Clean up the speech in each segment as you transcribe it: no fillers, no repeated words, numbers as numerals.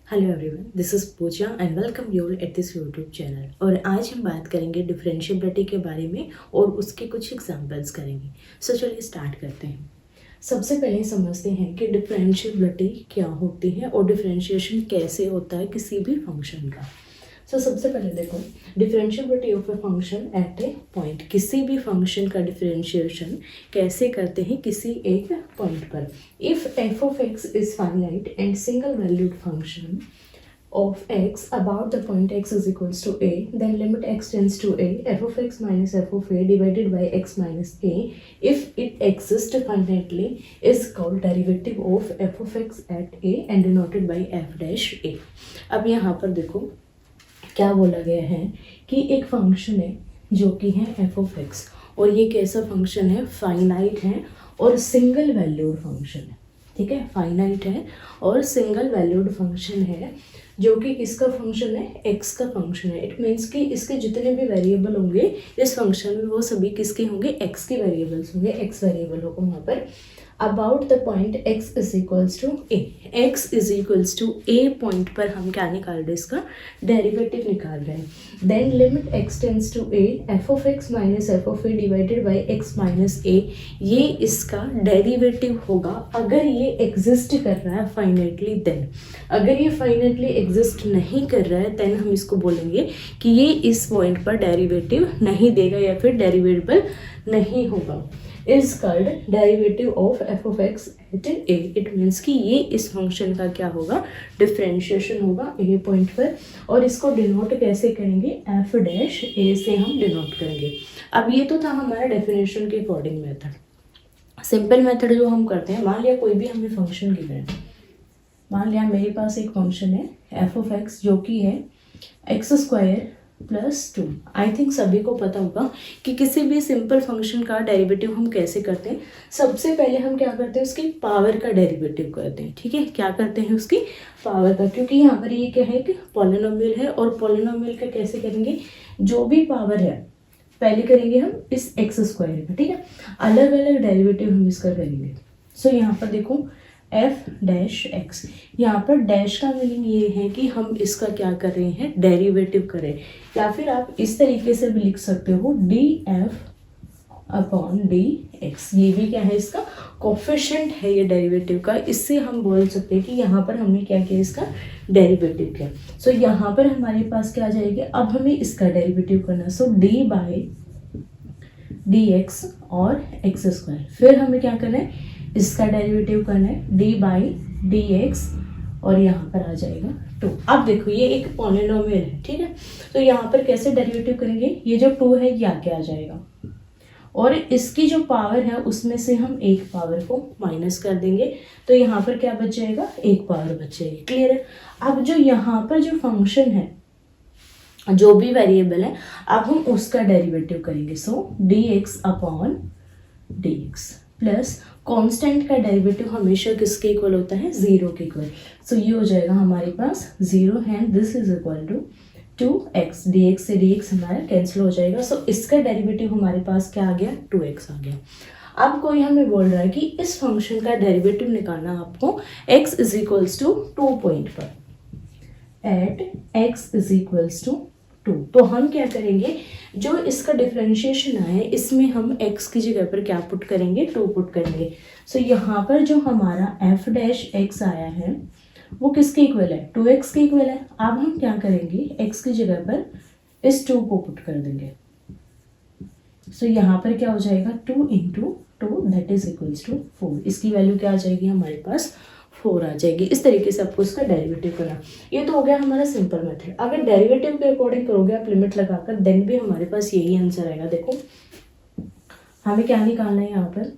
Hello everyone, this is Pooja and welcome you all at this YouTube channel. और आज हम बात करेंगे डिफरेंशिएबिलिटी के बारे में और उसके कुछ एग्जांपल्स करेंगे। सो चलिए स्टार्ट करते हैं। सबसे पहले समझते हैं कि डिफरेंशिएबिलिटी क्या होती है और डिफरेंशिएशन कैसे होता है किसी भी फंक्शन का। सबसे पहले देखो, differentiability of a function at A point. किसी भी फंक्शन का डिफरेंशिएशन कैसे करते हैं किसी एक पॉइंट पर। If F of x is finite and single valued function of x about the point x is equals to a, then limit x tends to a, f of x minus f of a divided by x minus a, if it exists finitely, is called derivative of f of x at a and denoted by f dash a। अब यहाँ पर देखो क्या बोला गया है कि एक फंक्शन है जो कि है f of x, और ये कैसा फंक्शन है, फाइनाइट है और सिंगल वैल्यूड फंक्शन है। ठीक है, फाइनाइट है और सिंगल वैल्यूड फंक्शन है जो कि किसका फंक्शन है, x का फंक्शन है। इट मीन्स कि इसके जितने भी वेरिएबल होंगे इस फंक्शन में वो सभी किसके होंगे, x के वेरिएबल्स होंगे, x वेरिएबल होगा वहाँ पर। About the point x is equals to a, x is equals to a point पर हम क्या निकाल रहे हैं, इसका डेरिवेटिव निकाल रहे हैं। Then limit x tends to a, f of x minus f of a divided by x minus a, ये इसका डेरिवेटिव होगा अगर ये एग्जिस्ट कर रहा है फाइनाइटली। देन अगर ये फाइनाइटली एग्जिस्ट नहीं कर रहा है देन हम इसको बोलेंगे कि ये इस पॉइंट पर डेरिवेटिव नहीं देगा या फिर डेरिवेबल नहीं होगा। Is called derivative of F of X at A. It means कि ये इस फंक्शन का क्या होगा, डिफरेंशिएशन होगा ए पॉइंट पर। और इसको डिनोट कैसे करेंगे, एफ डैश ए से हम डिनोट करेंगे। अब ये तो था हमारा डेफिनेशन के अकॉर्डिंग मेथड। सिंपल मेथड जो हम करते हैं, मान लिया कोई भी हमें फंक्शन गिवन है, मान लिया मेरे पास एक फंक्शन है एफ ऑफ एक्स जो कि है x square plus 2। I think सभी को पता होगा कि किसी भी सिंपल फंक्शन का डेरिवेटिव हम कैसे करते हैं। सबसे पहले हम क्या करते हैं, उसकी पावर का डेरिवेटिव करते हैं। ठीक है, क्या करते हैं, उसकी पावर का, क्योंकि यहाँ पर ये क्या है कि पॉलिनोमियल है और पॉलिनोमियल का कैसे करेंगे, जो भी पावर है पहले करेंगे हम इस एक्स स्क्वायर का। ठीक है, अलग अलग डेरिवेटिव हम इसका करेंगे। यहाँ पर देखो एफ डैश एक्स, यहाँ पर डैश का मीनिंग ये है कि हम इसका क्या कर रहे हैं, डेरिवेटिव करें। या फिर आप इस तरीके से भी लिख सकते हो D F upon D x, ये भी क्या है, इसका कोफिशिएंट है ये डेरिवेटिव का। इससे हम बोल सकते हैं कि यहाँ पर हमने क्या किया, इसका डेरिवेटिव किया। यहाँ पर हमारे पास क्या आ जाएगा, अब हमें इसका डेरिवेटिव करना। डी बाई डी एक्स और एक्स स्क्वायर, फिर हमें क्या करना है, इसका डेरिवेटिव करना है डी बाई डी एक्स और यहाँ पर आ जाएगा 2। अब देखो ये एक पॉलिनोमियल है। ठीक है, तो यहाँ पर कैसे डेरिवेटिव करेंगे, ये जो 2 है ये आगे आ जाएगा और इसकी जो पावर है उसमें से हम एक पावर को माइनस कर देंगे, तो यहाँ पर क्या बच जाएगा, एक पावर बच जाएगी। क्लियर है। अब जो यहाँ पर जो फंक्शन है, जो भी वेरिएबल है, अब हम उसका डेरिवेटिव करेंगे। D x upon D x plus constant का डेरिवेटिव हमेशा किसके इक्वल होता है, 0 के इक्वल। ये हो जाएगा हमारे पास 0 है, this is equal to 2x, dx से dx हमारा कैंसिल हो जाएगा। इसका डेरिवेटिव हमारे पास क्या आ गया, 2x आ गया। अब कोई हमें बोल रहा है कि इस फंक्शन का डेरिवेटिव निकालना आपको x is equals to 2 point पर, at x is equals to 2। तो हम क्या करेंगे, जो इसका डिफरेंशिएशन है इसमें हम x की जगह पर क्या पुट करेंगे, 2 पुट करेंगे। यहाँ पर जो हमारा f डैश x आया है वो किसके इक्वल है, 2x के इक्वल है। अब हम क्या करेंगे, x की जगह पर इस 2 को पुट कर देंगे। यहाँ पर क्या हो जाएगा, 2 into 2 that is equals to 4। इसकी वैल्यू क्या आ जाएगी, हमारे पास 4 आ जाएगी। इस तरीके से आपको इसका डेरिवेटिव करना। ये तो हो गया हमारा सिंपल मेथड। अगर डेरिवेटिव के अकॉर्डिंग करोगे आप लिमिट लगाकर, देन भी हमारे पास यही आंसर आएगा। देखो हमें क्या निकालना है, यहाँ पर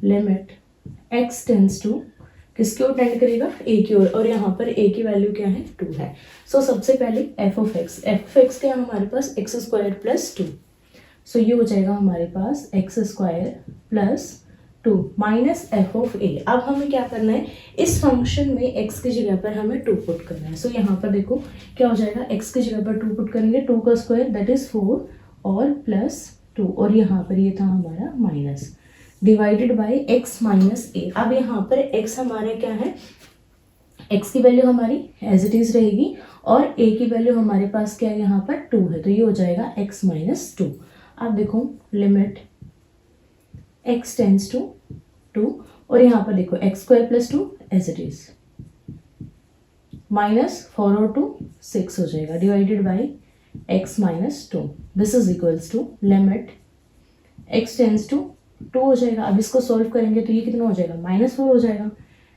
लिमिट x टेंस टू किसकी ओर टेंड करेगा, a की ओर, और यहाँ पर a की वैल्यू क्या है, 2 है। सबसे पहले f ऑफ x क्या है हमारे पास, एक्स स्क्वायर प्लस 2। ये हो जाएगा हमारे पास x square plus 2 minus f of a. अब हमें क्या करना है, इस फंक्शन में x की जगह पर हमें 2 पुट करना है। यहाँ पर देखो क्या हो जाएगा, x की जगह पर 2 पुट करेंगे, 2 का स्क्वायर दैट इज 4 और प्लस 2, और यहाँ पर ये था हमारा minus divided by x minus a. अब यहाँ पर x हमारा क्या है, x की वैल्यू हमारी एज इट इज़ रहेगी और a की वैल्यू हमारे पास क्या है, यहाँ पर 2 है, तो ये हो जाएगा x माइनस 2। अब देखो लिमिट x टेंस टू 2 और यहाँ पर देखो X square plus 2 as it is minus 4 और 2 6 हो जाएगा divided by x minus 2। This is equals to limit x tends to 2 हो जाएगा। अब इसको सॉल्व करेंगे तो ये कितना हो जाएगा, माइनस 4 हो जाएगा,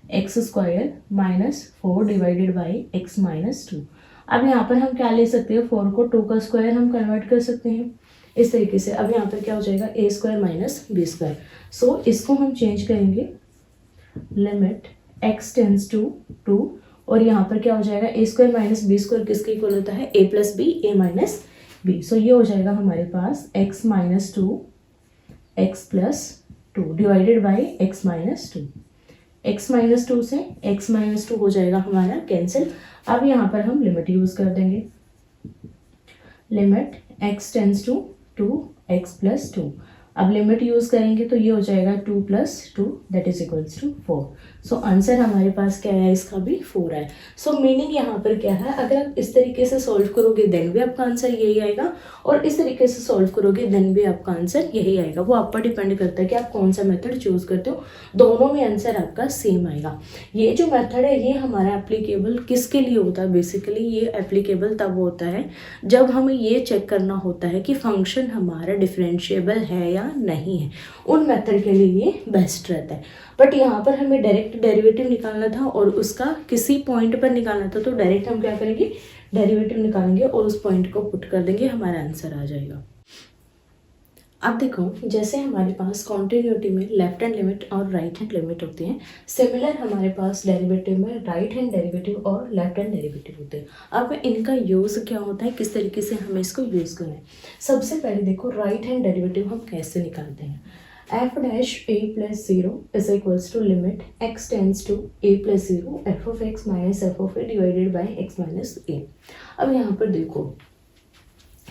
x square minus 4 divided by x minus 2। अब यहाँ पर हम क्या ले सकते हैं, 4 को 2 का स्क्वायर हम कन्वर्ट कर सकते हैं इस तरीके से। अब यहाँ पर क्या हो जाएगा, a square minus b square. सो इसको हम चेंज करेंगे, लिमिट एक्स टेंस टू 2 और यहाँ पर क्या हो जाएगा, a square minus b square किसके इक्वल होता है, a plus b, a minus b. So ये हो जाएगा हमारे पास x minus 2 x plus 2 divided by x minus 2। X minus 2 से एक्स माइनस 2 हो जाएगा हमारा कैंसिल। अब यहाँ पर हम लिमिट यूज कर देंगे, limit x tends to 2 x plus 2। अब लिमिट यूज करेंगे तो ये हो जाएगा 2 plus 2 that is equals to 4। So answer हमारे पास क्या है, इसका भी 4 है। सो मीनिंग यहाँ पर क्या है, अगर आप इस तरीके से सॉल्व करोगे देन भी आपका आंसर यही आएगा और इस तरीके से सॉल्व करोगे देन भी आपका आंसर यही आएगा। वो आप पर डिपेंड करता है कि आप कौन सा मेथड चूज करते हो, दोनों में आंसर आपका सेम आएगा। ये जो मेथड है ये हमारा एप्लीकेबल किसके लिए होता है, बेसिकली ये एप्लीकेबल तब होता है जब हमें ये चेक करना होता है कि फंक्शन हमारा डिफरेंशिएबल है या नहीं है। उन मेथड के लिए ये बेस्ट रहता है। बट यहाँ पर हमें डायरेक्ट डेरिवेटिव निकालना था और उसका किसी पॉइंट पर निकालना था, तो डायरेक्ट हम क्या करेंगे, डेरिवेटिव निकालेंगे और उस पॉइंट को पुट कर देंगे, हमारा आंसर आ जाएगा। अब देखो जैसे हमारे पास कॉन्टिन्यूटी में लेफ्ट हैंड लिमिट और राइट हैंड लिमिट होती हैं, सिमिलर हमारे पास डेरिवेटिव में राइट हैंड डेरिवेटिव और लेफ्ट हैंड डेरिवेटिव होते हैं। अब इनका यूज़ क्या होता है, किस तरीके से हमें इसको यूज़ करना है। सबसे पहले देखो राइट हैंड डेरिवेटिव हम कैसे निकालते हैं, f dash a plus 0 is equals to limit x tends to a plus 0 f of x minus f of a divided by x minus a. अब यहाँ पर देखो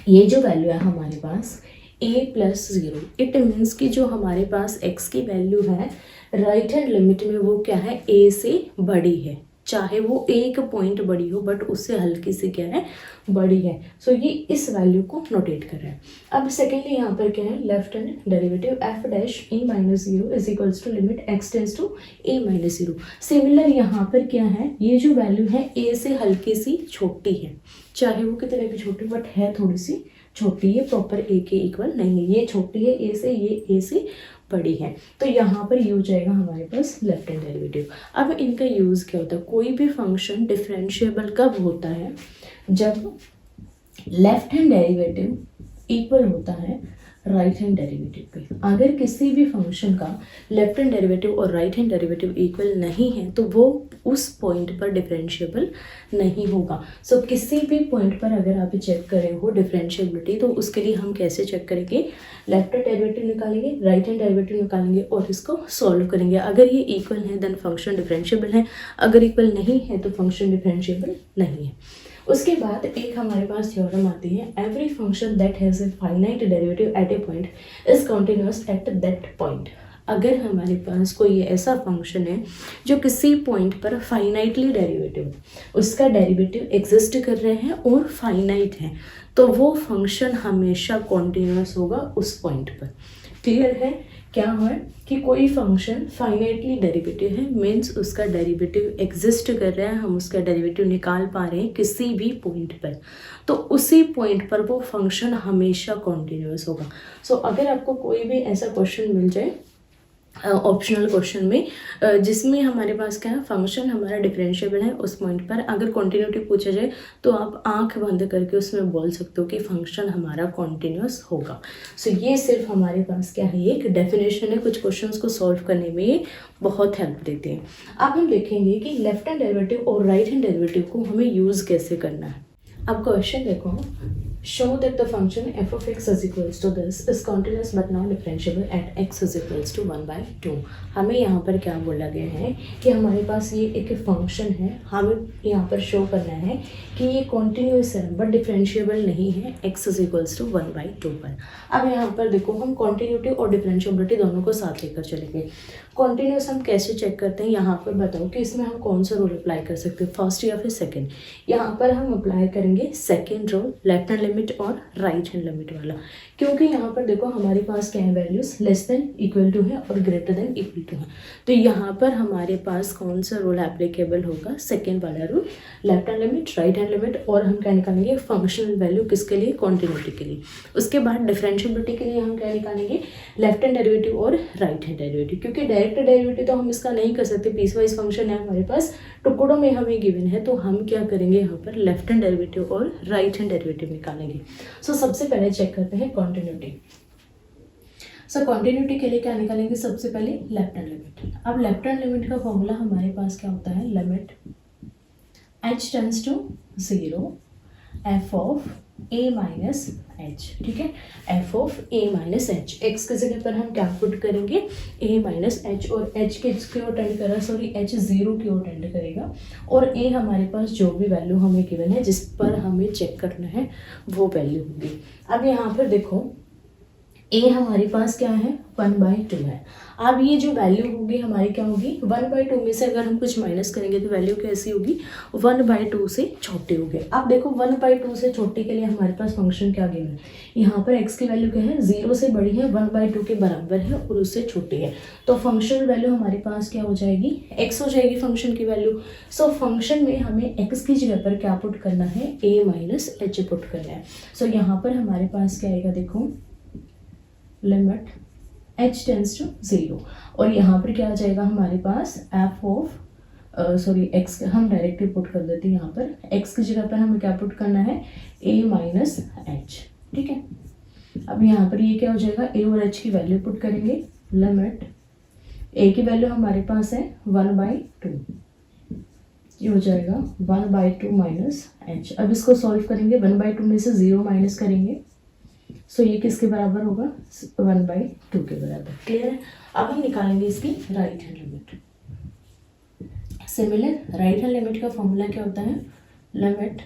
ये जो वैल्यू है हमारे पास a प्लस 0, इट मीन्स कि जो हमारे पास x की वैल्यू है राइट हैंड लिमिट में वो क्या है, a से बड़ी है, चाहे वो एक पॉइंट बड़ी हो बट उससे हल्की सी क्या है, बड़ी है। सो ये इस वैल्यू को नोटेट कर रहा है। अब सेकेंडली यहाँ पर क्या है, left hand derivative F dash A minus 0 is equals to limit x tends to A minus 0। Similar यहाँ पर क्या है, ये जो वैल्यू है a से हल्की सी छोटी है, चाहे वो कितने भी छोटी बट है थोड़ी सी छोटी है, प्रॉपर ए के इक्वल नहीं है, ये छोटी है ए से, ये ए से बड़ी है। तो यहाँ पर ये हो जाएगा हमारे पास लेफ्ट हैंड डेरिवेटिव। अब इनका यूज़ क्या होता है, कोई भी फंक्शन डिफरेंशिएबल कब होता है, जब लेफ्ट हैंड डेरिवेटिव इक्वल होता है राइट हैंड डेरिवेटिव पे। अगर किसी भी फंक्शन का लेफ्ट हैंड डेरिवेटिव और राइट हैंड डेरिवेटिव इक्वल नहीं है तो वो उस पॉइंट पर डिफरेंशिएबल नहीं होगा। सो किसी भी पॉइंट पर अगर आप चेक कर रहे हो डिफरेंशिएबिलिटी, तो उसके लिए हम कैसे चेक करेंगे, लेफ्ट हैंड डेरिवेटिव निकालेंगे, राइट हैंड डेरिवेटिव निकालेंगे और इसको सॉल्व करेंगे। अगर ये इक्वल है देन फंक्शन डिफरेंशिएबल है, अगर इक्वल नहीं है तो फंक्शन डिफरेंशिएबल नहीं है। उसके बाद एक हमारे पास थ्योरम आती है, every function that has a finite derivative eight A point is continuous at that point. अगर हमारे पास कोई ऐसा फंक्शन है जो किसी पॉइंट पर फाइनाइटली डेरिवेटिव, उसका डेरिवेटिव एग्जिस्ट कर रहे हैं और फाइनाइट है, तो वो फंक्शन हमेशा कॉन्टिन्यूअस होगा उस पॉइंट पर। क्लियर है, क्या है कि कोई फंक्शन फाइनाइटली डेरिवेटिव है मीन्स उसका डेरिवेटिव एग्जिस्ट कर रहा है, हम उसका डेरिवेटिव निकाल पा रहे हैं किसी भी पॉइंट पर, तो उसी पॉइंट पर वो फंक्शन हमेशा कॉन्टिन्यूअस होगा। सो अगर आपको कोई भी ऐसा क्वेश्चन मिल जाए ऑप्शनल क्वेश्चन में जिसमें हमारे पास क्या है, फंक्शन हमारा डिफरेंशिएबल है उस पॉइंट पर, अगर कॉन्टिन्यूटी पूछा जाए तो आप आंख बंद करके उसमें बोल सकते हो कि फंक्शन हमारा कॉन्टिन्यूअस होगा। सो ये सिर्फ हमारे पास क्या है, एक डेफिनेशन है, कुछ क्वेश्चंस को सॉल्व करने में ये बहुत हेल्प देते हैं। अब हम देखेंगे कि लेफ्ट हैंड डेरिवेटिव और राइट हैंड डेरिवेटिव को हमें यूज़ कैसे करना है। अब क्वेश्चन देखो, show that the function f of x is equals to this is continuous but not differentiable at x is equals to 1/2। हमें यहाँ पर क्या बोला गया है कि हमारे पास ये एक फंक्शन है, हमें यहाँ पर शो करना है कि ये कॉन्टीन्यूस है बट डिफरेंशिएबल नहीं है x इज इक्वल्स टू 1/2 पर। अब यहाँ पर देखो हम कॉन्टीन्यूटी और डिफरेंशिएबिलिटी दोनों को साथ लेकर चलेंगे। कॉन्टीन्यूस हम कैसे चेक करते हैं, यहाँ पर बताओ कि इसमें हम कौन सा रूल अप्लाई कर सकते हैं, फर्स्ट या फिर सेकंड। यहाँ पर हम अप्लाई करेंगे second rule, left hand limit और राइट हैंड लिमिट वाला, क्योंकि यहाँ पर देखो हमारे पास क्या है, values less than equal to है और ग्रेटर देन इक्वल टू है। तो यहाँ पर हमारे पास कौन सा रूल एप्लीकेबल होगा, सेकेंड वाला rule, left hand limit right hand limit, और हम क्या निकालेंगे फंक्शनल वैल्यू किसके लिए, कॉन्टिन्यूटी के लिए। उसके बाद डिफरेंशिएबिलिटी के लिए हम क्या निकालेंगे, लेफ्ट हैंड डेरिवेटिव और राइट हैंड डेरिवेटिव, क्योंकि डायरेक्ट डेरिवेटिव तो हम इसका नहीं कर सकते, पीस वाइज फंक्शन है हमारे पास, टुकड़ों में हमें गिवन है, तो हम क्या करेंगे यहाँ पर लेफ्ट हैंड डेरिवेटिव और राइट हैंड डेरिवेटिव निकालेंगे। सो सबसे पहले चेक करते हैं कॉन्टिन्यूटी। सो कॉन्टिन्यूटी के लिए क्या निकालेंगे, सबसे पहले लेफ्ट हैंड लिमिट। अब लेफ्ट हैंड लिमिट का फॉर्मूला हमारे पास क्या होता है, limit h tends to 0 f of a minus h, ठीक है, f of a minus h, x की जगह पर हम क्या पुट करेंगे, a माइनस h, और h की ओर टेंड कर रहा है, सॉरी h 0 की ओर टेंड करेगा, और a हमारे पास जो भी वैल्यू हमें गिवन है जिस पर हमें चेक करना है वो वैल्यू होगी। अब यहाँ पर देखो a हमारे पास क्या है, 1/2 है। अब ये जो वैल्यू होगी हमारी क्या होगी, 1/2 में से अगर हम कुछ माइनस करेंगे तो वैल्यू कैसी होगी, 1/2 से छोटी होगी। अब देखो 1/2 से छोटी के लिए हमारे पास फंक्शन क्या गिवन है, यहाँ पर x की वैल्यू क्या है, 0 से बड़ी है, 1/2 के बराबर है और उससे छोटी है, तो फंक्शनल वैल्यू हमारे पास क्या हो जाएगी, x हो जाएगी फंक्शन की वैल्यू। सो फंक्शन में हमें x की जगह पर क्या पुट करना है, a माइनस h पुट करना है। सो यहाँ पर हमारे पास क्या आएगा, देखो लिमिट h टेंड्स टू 0, और यहाँ पर क्या आ जाएगा हमारे पास f ऑफ x, हम डायरेक्टली पुट कर देते हैं, यहाँ पर x की जगह पर हमें क्या पुट करना है, a माइनस h, ठीक है। अब यहाँ पर ये क्या हो जाएगा, a और h की वैल्यू पुट करेंगे, लिमिट a की वैल्यू हमारे पास है 1/2, ये हो जाएगा 1/2 माइनस h। अब इसको सॉल्व करेंगे, 1/2 में से 0 माइनस करेंगे, सो ये किसके बराबर होगा, 1/2 के बराबर। क्लियर है। अब हम निकालेंगे इसकी right hand limit. Similar right hand limit का फॉर्मूला क्या होता है, limit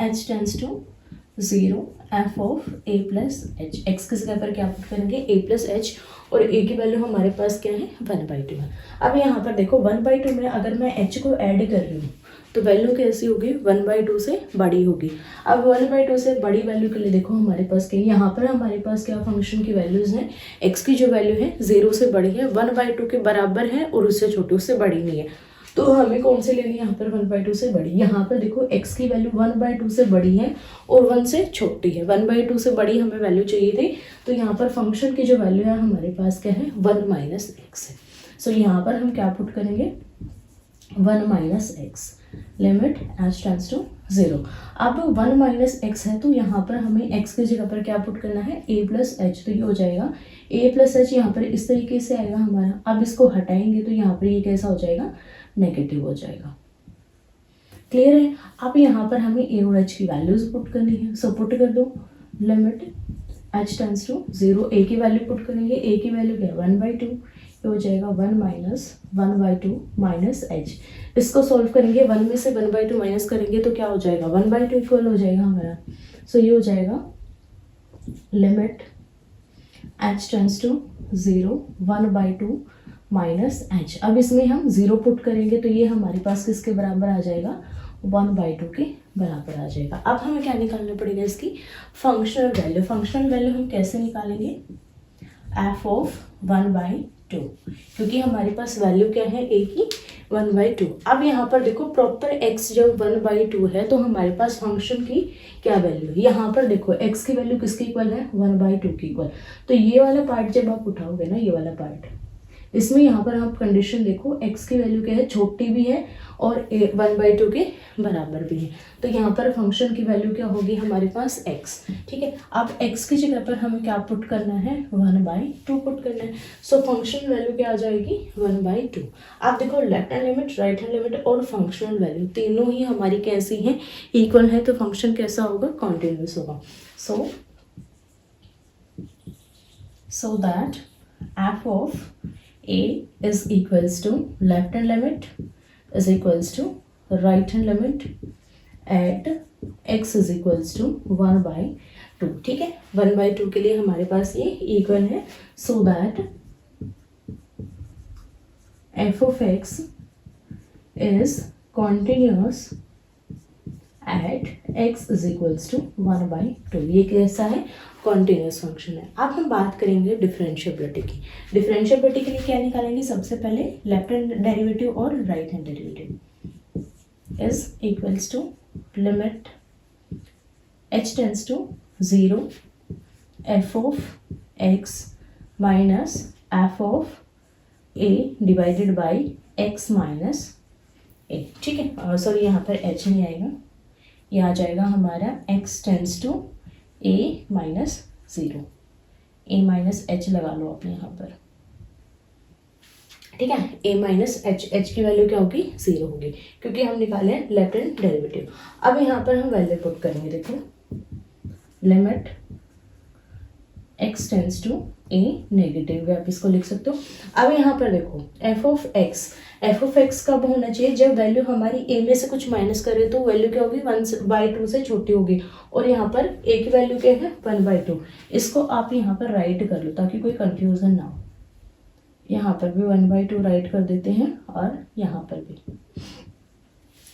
h tends to 0 f of a plus h, x की जगह पर क्या पुट करेंगे, a प्लस h, और a की वैल्यू हमारे पास क्या है, 1/2 है। अब यहाँ पर देखो 1/2 में अगर मैं h को ऐड कर रही हूँ तो वैल्यू कैसी होगी, 1/2 से बड़ी होगी। अब 1/2 से बड़ी वैल्यू के लिए देखो हमारे पास क्या, यहाँ पर हमारे पास क्या फंक्शन की वैल्यूज हैं, x की जो वैल्यू है 0 से बड़ी है, 1/2 के बराबर है और उससे छोटी, उससे बड़ी नहीं है, तो हमें कौन से लेनी है, यहाँ पर 1/2 से बड़ी। यहाँ पर देखो x की वैल्यू 1/2 से बड़ी है और 1 से छोटी है, 1/2 से बड़ी हमें वैल्यू चाहिए थी, तो यहाँ पर फंक्शन की जो वैल्यू है हमारे पास क्या है, 1 माइनस एक्स है। सो यहाँ पर हम क्या पुट करेंगे, 1 minus X, limit h tends to 0। अब 1 माइनस एक्स है तो यहाँ पर हमें x की जगह पर क्या पुट करना है, a प्लस h, तो ये हो जाएगा a प्लस h, यहाँ पर इस तरीके से आएगा हमारा। अब इसको हटाएंगे तो यहाँ पर ये कैसा हो जाएगा, नेगेटिव हो जाएगा। क्लियर है। अब यहाँ पर हमें a और h की वैल्यूज पुट करनी है, सो पुट कर दो, limit h tends to 0, a की वैल्यू पुट करेंगे, a की वैल्यू क्या है, 1/2, ये हो जाएगा 1 माइनस 1/2 माइनस h। इसको सॉल्व करेंगे, 1 में से 1/2 माइनस करेंगे तो क्या हो जाएगा, 1/2 इक्वल हो जाएगा हमारा। सो ये हो जाएगा limit h tends to 0, 1/2 minus h। अब इसमें हम 0 पुट करेंगे तो ये हमारे पास किसके बराबर आ जाएगा, 1/2 के बराबर आ जाएगा। अब हमें क्या निकालना पड़ेगा, इसकी फंक्शनल वैल्यू। फंक्शनल वैल्यू हम कैसे निकालेंगे, f ऑफ 1/2, क्योंकि हमारे पास वैल्यू क्या है a की, 1/2। अब यहाँ पर देखो प्रॉपर x जब 1/2 है तो हमारे पास फंक्शन की क्या वैल्यू है, यहाँ पर देखो x की वैल्यू किसके इक्वल है, 1/2 की इक्वल। तो ये वाला पार्ट जब आप उठाओगे ना, ये वाला पार्ट, इसमें यहाँ पर आप कंडीशन देखो, x की वैल्यू क्या है, छोटी भी है और 1/2 के बराबर भी है। तो यहाँ पर फंक्शन की वैल्यू क्या होगी हमारे पास x। ठीक है, अब x की जगह पर हमें क्या पुट करना है, 1/2 पुट करना है। सो फंक्शनल वैल्यू क्या आ जाएगी, 1/2। आप देखो left hand limit, right hand limit और फंक्शनल वैल्यू तीनों ही हमारी कैसी हैं, इक्वल है। तो फंक्शन कैसा होगा, कॉन्टिन्यूस होगा। So that f of a is equals to left hand limit is equals to right hand limit at x is equals to 1/2। ठीक है, 1/2 के लिए हमारे पास ये इक्वल है। So that f of x is continuous at x is equals to 1/2। ये कैसा है, कॉन्टिन्यूस फंक्शन है। अब हम बात करेंगे डिफरेंशिएबिलिटी की। डिफरेंशिएबिलिटी के लिए क्या निकालेंगे, सबसे पहले लेफ्ट हैंड डेरिवेटिव और right hand derivative is equals to limit h tends to 0 f of x minus f of a divided by x minus a। ठीक है, सॉरी यहाँ पर h नहीं आएगा, ये आ जाएगा हमारा x tends to a minus 0, a minus h लगा लो आप यहाँ पर। ठीक है, a माइनस h की वैल्यू क्या होगी, 0 होगी, क्योंकि हम निकाले हैं लेफ्ट हैंड डेरिवेटिव। अब यहाँ पर हम वैल्यू पुट करेंगे, देखो limit x tends to a negative, आप इसको लिख सकते हो। अब यहाँ पर देखो f ऑफ x कब होना चाहिए, जब वैल्यू हमारी a में से कुछ माइनस करे तो वैल्यू क्या होगी, 1/2 से छोटी होगी। और यहाँ पर a की वैल्यू क्या है, 1/2। इसको आप यहाँ पर राइट कर लो ताकि कोई कंफ्यूजन ना हो। यहाँ पर भी 1/2 राइट कर देते हैं और यहाँ पर भी।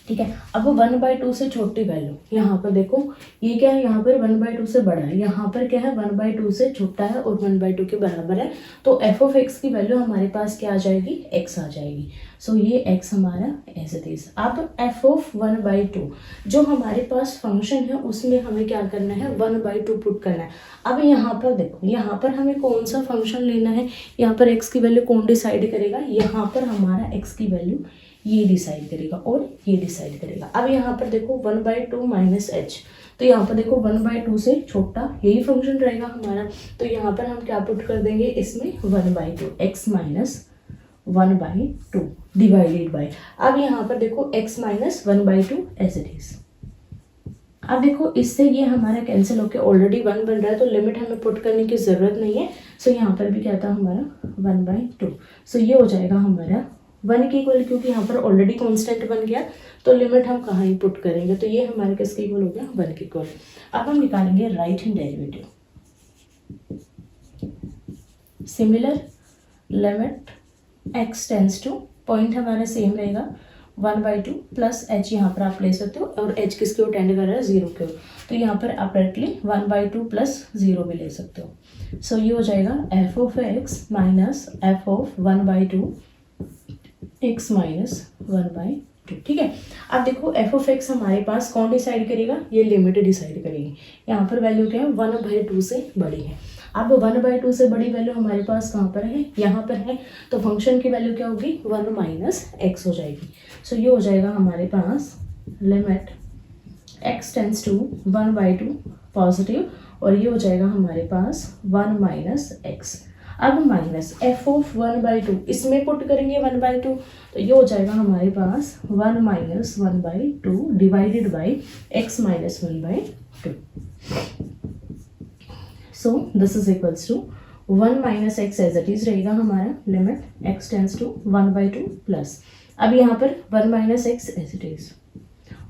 ठीक है, अब 1/2 से छोटी वैल्यू, यहाँ पर देखो ये क्या है, यहाँ पर 1/2 से बड़ा है, यहाँ पर क्या है 1/2 से छोटा है और 1/2 के बराबर है। तो f ऑफ x की वैल्यू हमारे पास क्या आ जाएगी, x आ जाएगी। सो ये x हमारा एज इट इज। अब f ऑफ 1/2 जो हमारे पास फंक्शन है उसमें हमें क्या करना है, 1/2 पुट करना है। अब यहाँ पर देखो, यहाँ पर हमें कौन सा फंक्शन लेना है, यहाँ पर x की वैल्यू कौन डिसाइड करेगा, यहाँ पर हमारा x की वैल्यू ये डिसाइड करेगा और ये डिसाइड करेगा। अब यहाँ पर देखो 1/2 माइनस h, तो यहाँ पर देखो 1/2 से छोटा यही फंक्शन रहेगा हमारा। तो यहाँ पर हम क्या पुट कर देंगे, इसमें 1/2 x माइनस 1/2 डिवाइडेड बाई। अब यहाँ पर देखो x minus 1/2 as it is. अब देखो इससे ये हमारा कैंसिल होकर ऑलरेडी 1 बन रहा है, तो लिमिट हमें पुट करने की ज़रूरत नहीं है। सो यहाँ पर भी क्या था हमारा 1/2। सो ये हो जाएगा हमारा 1 के इक्वल, क्योंकि यहाँ पर ऑलरेडी कांस्टेंट बन गया तो लिमिट हम कहाँ ही पुट करेंगे, तो ये हमारे किसके इक्वल हो गया, 1 के इक्वल। अब हम निकालेंगे right hand derivative. Similar limit x tends to, point हमारा सेम रहेगा 1/2 प्लस h यहाँ पर आप ले सकते हो, और h किसके ओर टेंड कर रहा है, 0 के ओर। तो यहाँ पर आप डायरेक्टली 1/2 प्लस 0 भी ले सकते हो। सो ये हो जाएगा f of x minus f of 1/2 x minus 1/2। ठीक है, अब देखो f ऑफ x हमारे पास कौन डिसाइड करेगा, ये लिमिट डिसाइड करेगी। यहाँ पर वैल्यू क्या है, 1/2 से बड़ी है। अब 1/2 से बड़ी वैल्यू हमारे पास कहाँ पर है, यहाँ पर है। तो फंक्शन की वैल्यू क्या होगी, 1 माइनस x हो जाएगी। सो ये हो जाएगा हमारे पास limit x tends to 1/2 positive, और ये हो जाएगा हमारे पास 1 माइनस x। अब माइनस f ऑफ 1/2 इसमें पुट करेंगे 1/2, तो ये हो जाएगा हमारे पास 1 minus 1/2 divided by x minus 1/2। So this is equals to 1 minus x as it is रहेगा हमारा limit x tends to 1/2 plus, अब यहाँ पर 1 minus x as it is,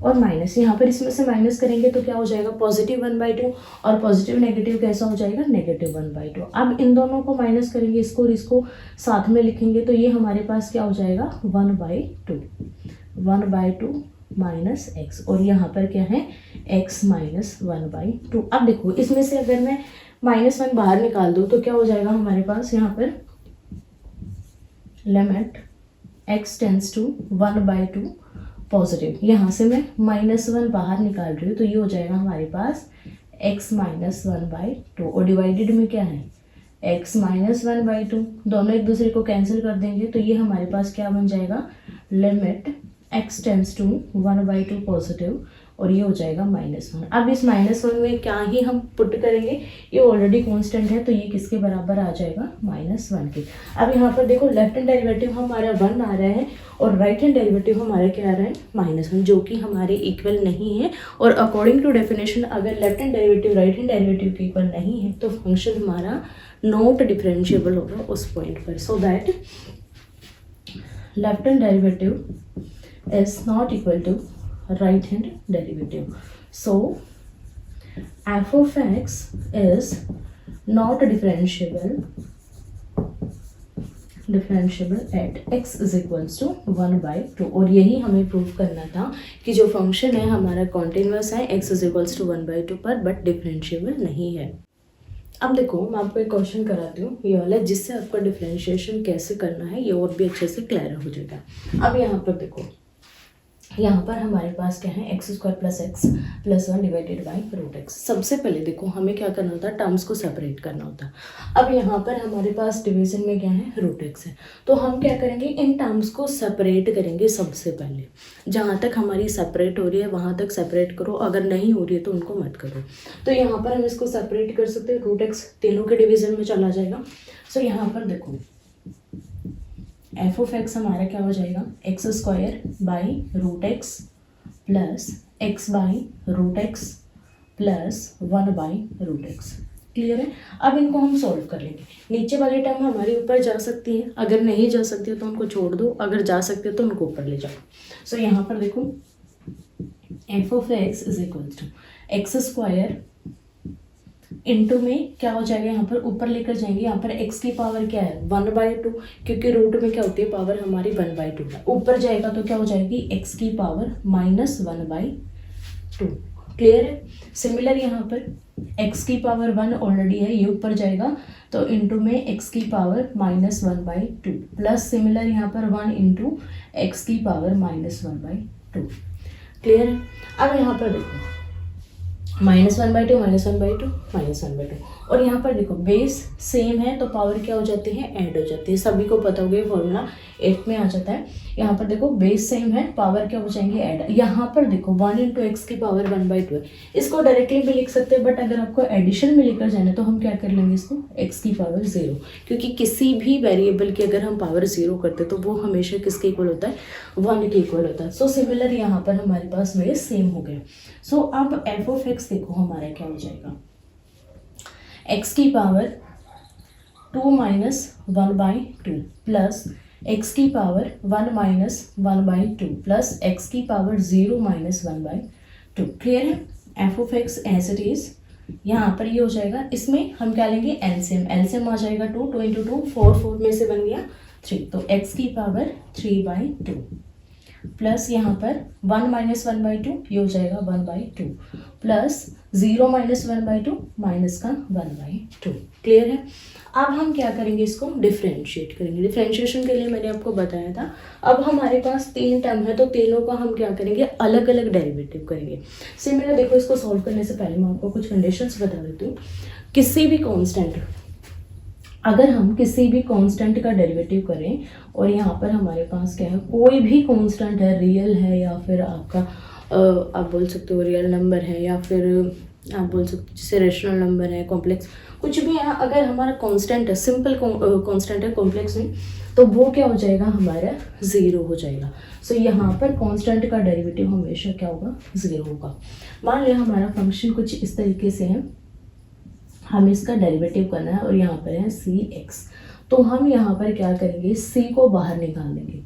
और माइनस यहाँ पर इसमें से माइनस करेंगे तो क्या हो जाएगा, पॉजिटिव 1/2, और पॉजिटिव नेगेटिव कैसा हो जाएगा, नेगेटिव 1/2। अब इन दोनों को माइनस करेंगे, इसको और इसको साथ में लिखेंगे, तो ये हमारे पास क्या हो जाएगा 1/2 माइनस x, और यहाँ पर क्या है x माइनस 1/2। अब देखो इसमें से अगर मैं -1 बाहर निकाल दूँ तो क्या हो जाएगा हमारे पास, यहाँ पर limit x tends to 1/2 positive, यहाँ से मैं -1 बाहर निकाल रही हूँ, तो ये हो जाएगा हमारे पास x माइनस 1/2, और डिवाइडेड में क्या है x माइनस 1/2, दोनों एक दूसरे को कैंसिल कर देंगे तो ये हमारे पास क्या बन जाएगा, limit x tends to 1/2 positive, और ये हो जाएगा -1। अब इस -1 में क्या ही हम पुट करेंगे, ये ऑलरेडी कांस्टेंट है तो ये किसके बराबर आ जाएगा, -1 के। अब यहाँ पर देखो लेफ्ट हैंड डेरिवेटिव हमारा 1 आ रहा है और राइट हैंड डेरिवेटिव हमारा क्या आ रहा है, -1, जो कि हमारे इक्वल नहीं है। और अकॉर्डिंग टू डेफिनेशन अगर left hand derivative right hand derivative के इक्वल नहीं है तो फंक्शन हमारा नॉट डिफरेंशिएबल होगा उस पॉइंट पर। So that left hand derivative is not equal to right hand derivative. So f of x is not differentiable at x is equals to 1/2। और यही हमें प्रूव करना था कि जो फंक्शन है हमारा कॉन्टिन्यूअस है x is equals to 1/2 पर, बट डिफरेंशिएबल नहीं है। अब देखो मैं आपको एक क्वेश्चन कराती हूँ ये वाला, जिससे आपका डिफरेंशिएशन कैसे करना है ये और भी अच्छे से क्लियर हो जाएगा। अब यहाँ पर देखो, यहाँ पर हमारे पास क्या है, x² + x + 1 divided by √x। सबसे पहले देखो हमें क्या करना होता है, टर्म्स को सेपरेट करना होता है। अब यहाँ पर हमारे पास डिवीजन में क्या है, √x है, तो हम क्या करेंगे, इन टर्म्स को सेपरेट करेंगे। सबसे पहले जहाँ तक हमारी सेपरेट हो रही है वहाँ तक सेपरेट करो, अगर नहीं हो रही है तो उनको मत करो। तो यहाँ पर हम इसको सेपरेट कर सकते हैं, √x तीनों के डिवीजन में चला जाएगा। सो यहाँ पर देखो f of x हमारा क्या हो जाएगा, x² बाई √x प्लस x by √x plus 1 by √x। Clear है। अब इनको हम सॉल्व कर लेंगे। नीचे वाली टर्म हमारे ऊपर जा सकती है, अगर नहीं जा सकती है तो उनको छोड़ दो, अगर जा सकते हो तो उनको ऊपर ले जाओ। सो यहाँ पर देखो f of x is equal to x² into में क्या हो जाएगा, यहाँ पर ऊपर लेकर जाएंगे, यहाँ पर x की पावर क्या है, 1/2, क्योंकि रूट में क्या होती है, पावर हमारी 1/2 है। ऊपर जाएगा तो क्या हो जाएगी, x की पावर -1/2। क्लियर है। सिमिलर यहाँ पर x की पावर 1 ऑलरेडी है, ये ऊपर जाएगा तो इंटू में x की पावर -1/2 प्लस सिमिलर यहाँ पर 1 इंटू x की पावर -1/2। क्लियर है। अब यहाँ पर देखो -1/2 -1/2 -1/2, और यहाँ पर देखो बेस सेम है तो पावर क्या हो जाती है, ऐड हो जाती है। सभी को पता होगा फॉर्मूला 8 में आ जाता है। यहाँ पर देखो बेस सेम है, पावर क्या हो जाएंगे, ऐड। यहाँ पर देखो 1 इंटू एक्स की पावर 1/2 है, इसको डायरेक्टली भी लिख सकते हैं, बट अगर आपको एडिशन में लेकर जाना है तो हम क्या कर लेंगे, इसको x की पावर 0, क्योंकि किसी भी वेरिएबल की अगर हम पावर 0 करते तो वो हमेशा किसके इक्वल होता है, 1 के इक्वल होता है। सो सिमिलर यहाँ पर हमारे पास बेस सेम हो गया। सो अब f of x देखो हमारा क्या हो जाएगा, x की पावर 2 - 1/2 प्लस x की पावर 1 - 1/2 प्लस x की पावर 0 - 1/2। क्लियर है। f of x as it is यहाँ पर ये हो जाएगा। इसमें हम क्या लेंगे, एलसीएम। एलसीएम आ जाएगा 2 2 इंटू 2 4 4 में से बन गया 3, तो x की पावर 3/2 प्लस यहाँ पर 1 - 1/2 ये हो जाएगा 1/2 प्लस 0 - 1/2 माइनस का 1/2। क्लियर है। अब हम क्या करेंगे, इसको डिफरेंशिएट करेंगे। डिफरेंशिएशन के लिए मैंने आपको बताया था। अब हमारे पास 3 टर्म है तो तीनों का हम क्या करेंगे, अलग अलग डेरिवेटिव करेंगे। सिमिलर देखो, इसको सॉल्व करने से पहले मैं आपको कुछ कंडीशंस बता देती हूँ। किसी भी कांस्टेंट, अगर हम किसी भी कांस्टेंट का डेरिवेटिव करें और यहाँ पर हमारे पास क्या है, कोई भी कांस्टेंट है, रियल है या फिर आपका आप बोल सकते हो रियल नंबर है, या फिर आप बोल सकते हो जैसे रेशनल नंबर है, कॉम्प्लेक्स, कुछ भी है, अगर हमारा कांस्टेंट है, सिंपल कांस्टेंट है, कॉम्प्लेक्स में, तो वो क्या हो जाएगा, हमारा 0 हो जाएगा। सो यहाँ पर कांस्टेंट का डेरिवेटिव हमेशा क्या होगा, 0 होगा। मान लिया हमारा फंक्शन कुछ इस तरीके से है, हमें इसका डेरिवेटिव करना है और यहाँ पर है cx, तो हम यहाँ पर क्या करेंगे, c को बाहर निकाल देंगे,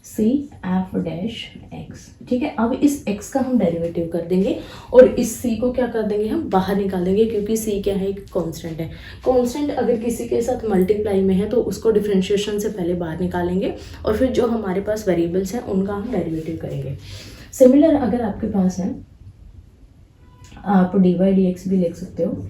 c f'(x). ठीक है। अब इस x का हम डेरिवेटिव कर देंगे और इस c को क्या कर देंगे, हम बाहर निकाल देंगे, क्योंकि c क्या है, एक कांस्टेंट है। कांस्टेंट अगर किसी के साथ मल्टीप्लाई में है तो उसको डिफरेंशिएशन से पहले बाहर निकालेंगे और फिर जो हमारे पास वेरिएबल्स हैं उनका हम डेरिवेटिव करेंगे। सिमिलर अगर आपके पास है, आप dy/dx भी लिख सकते हो,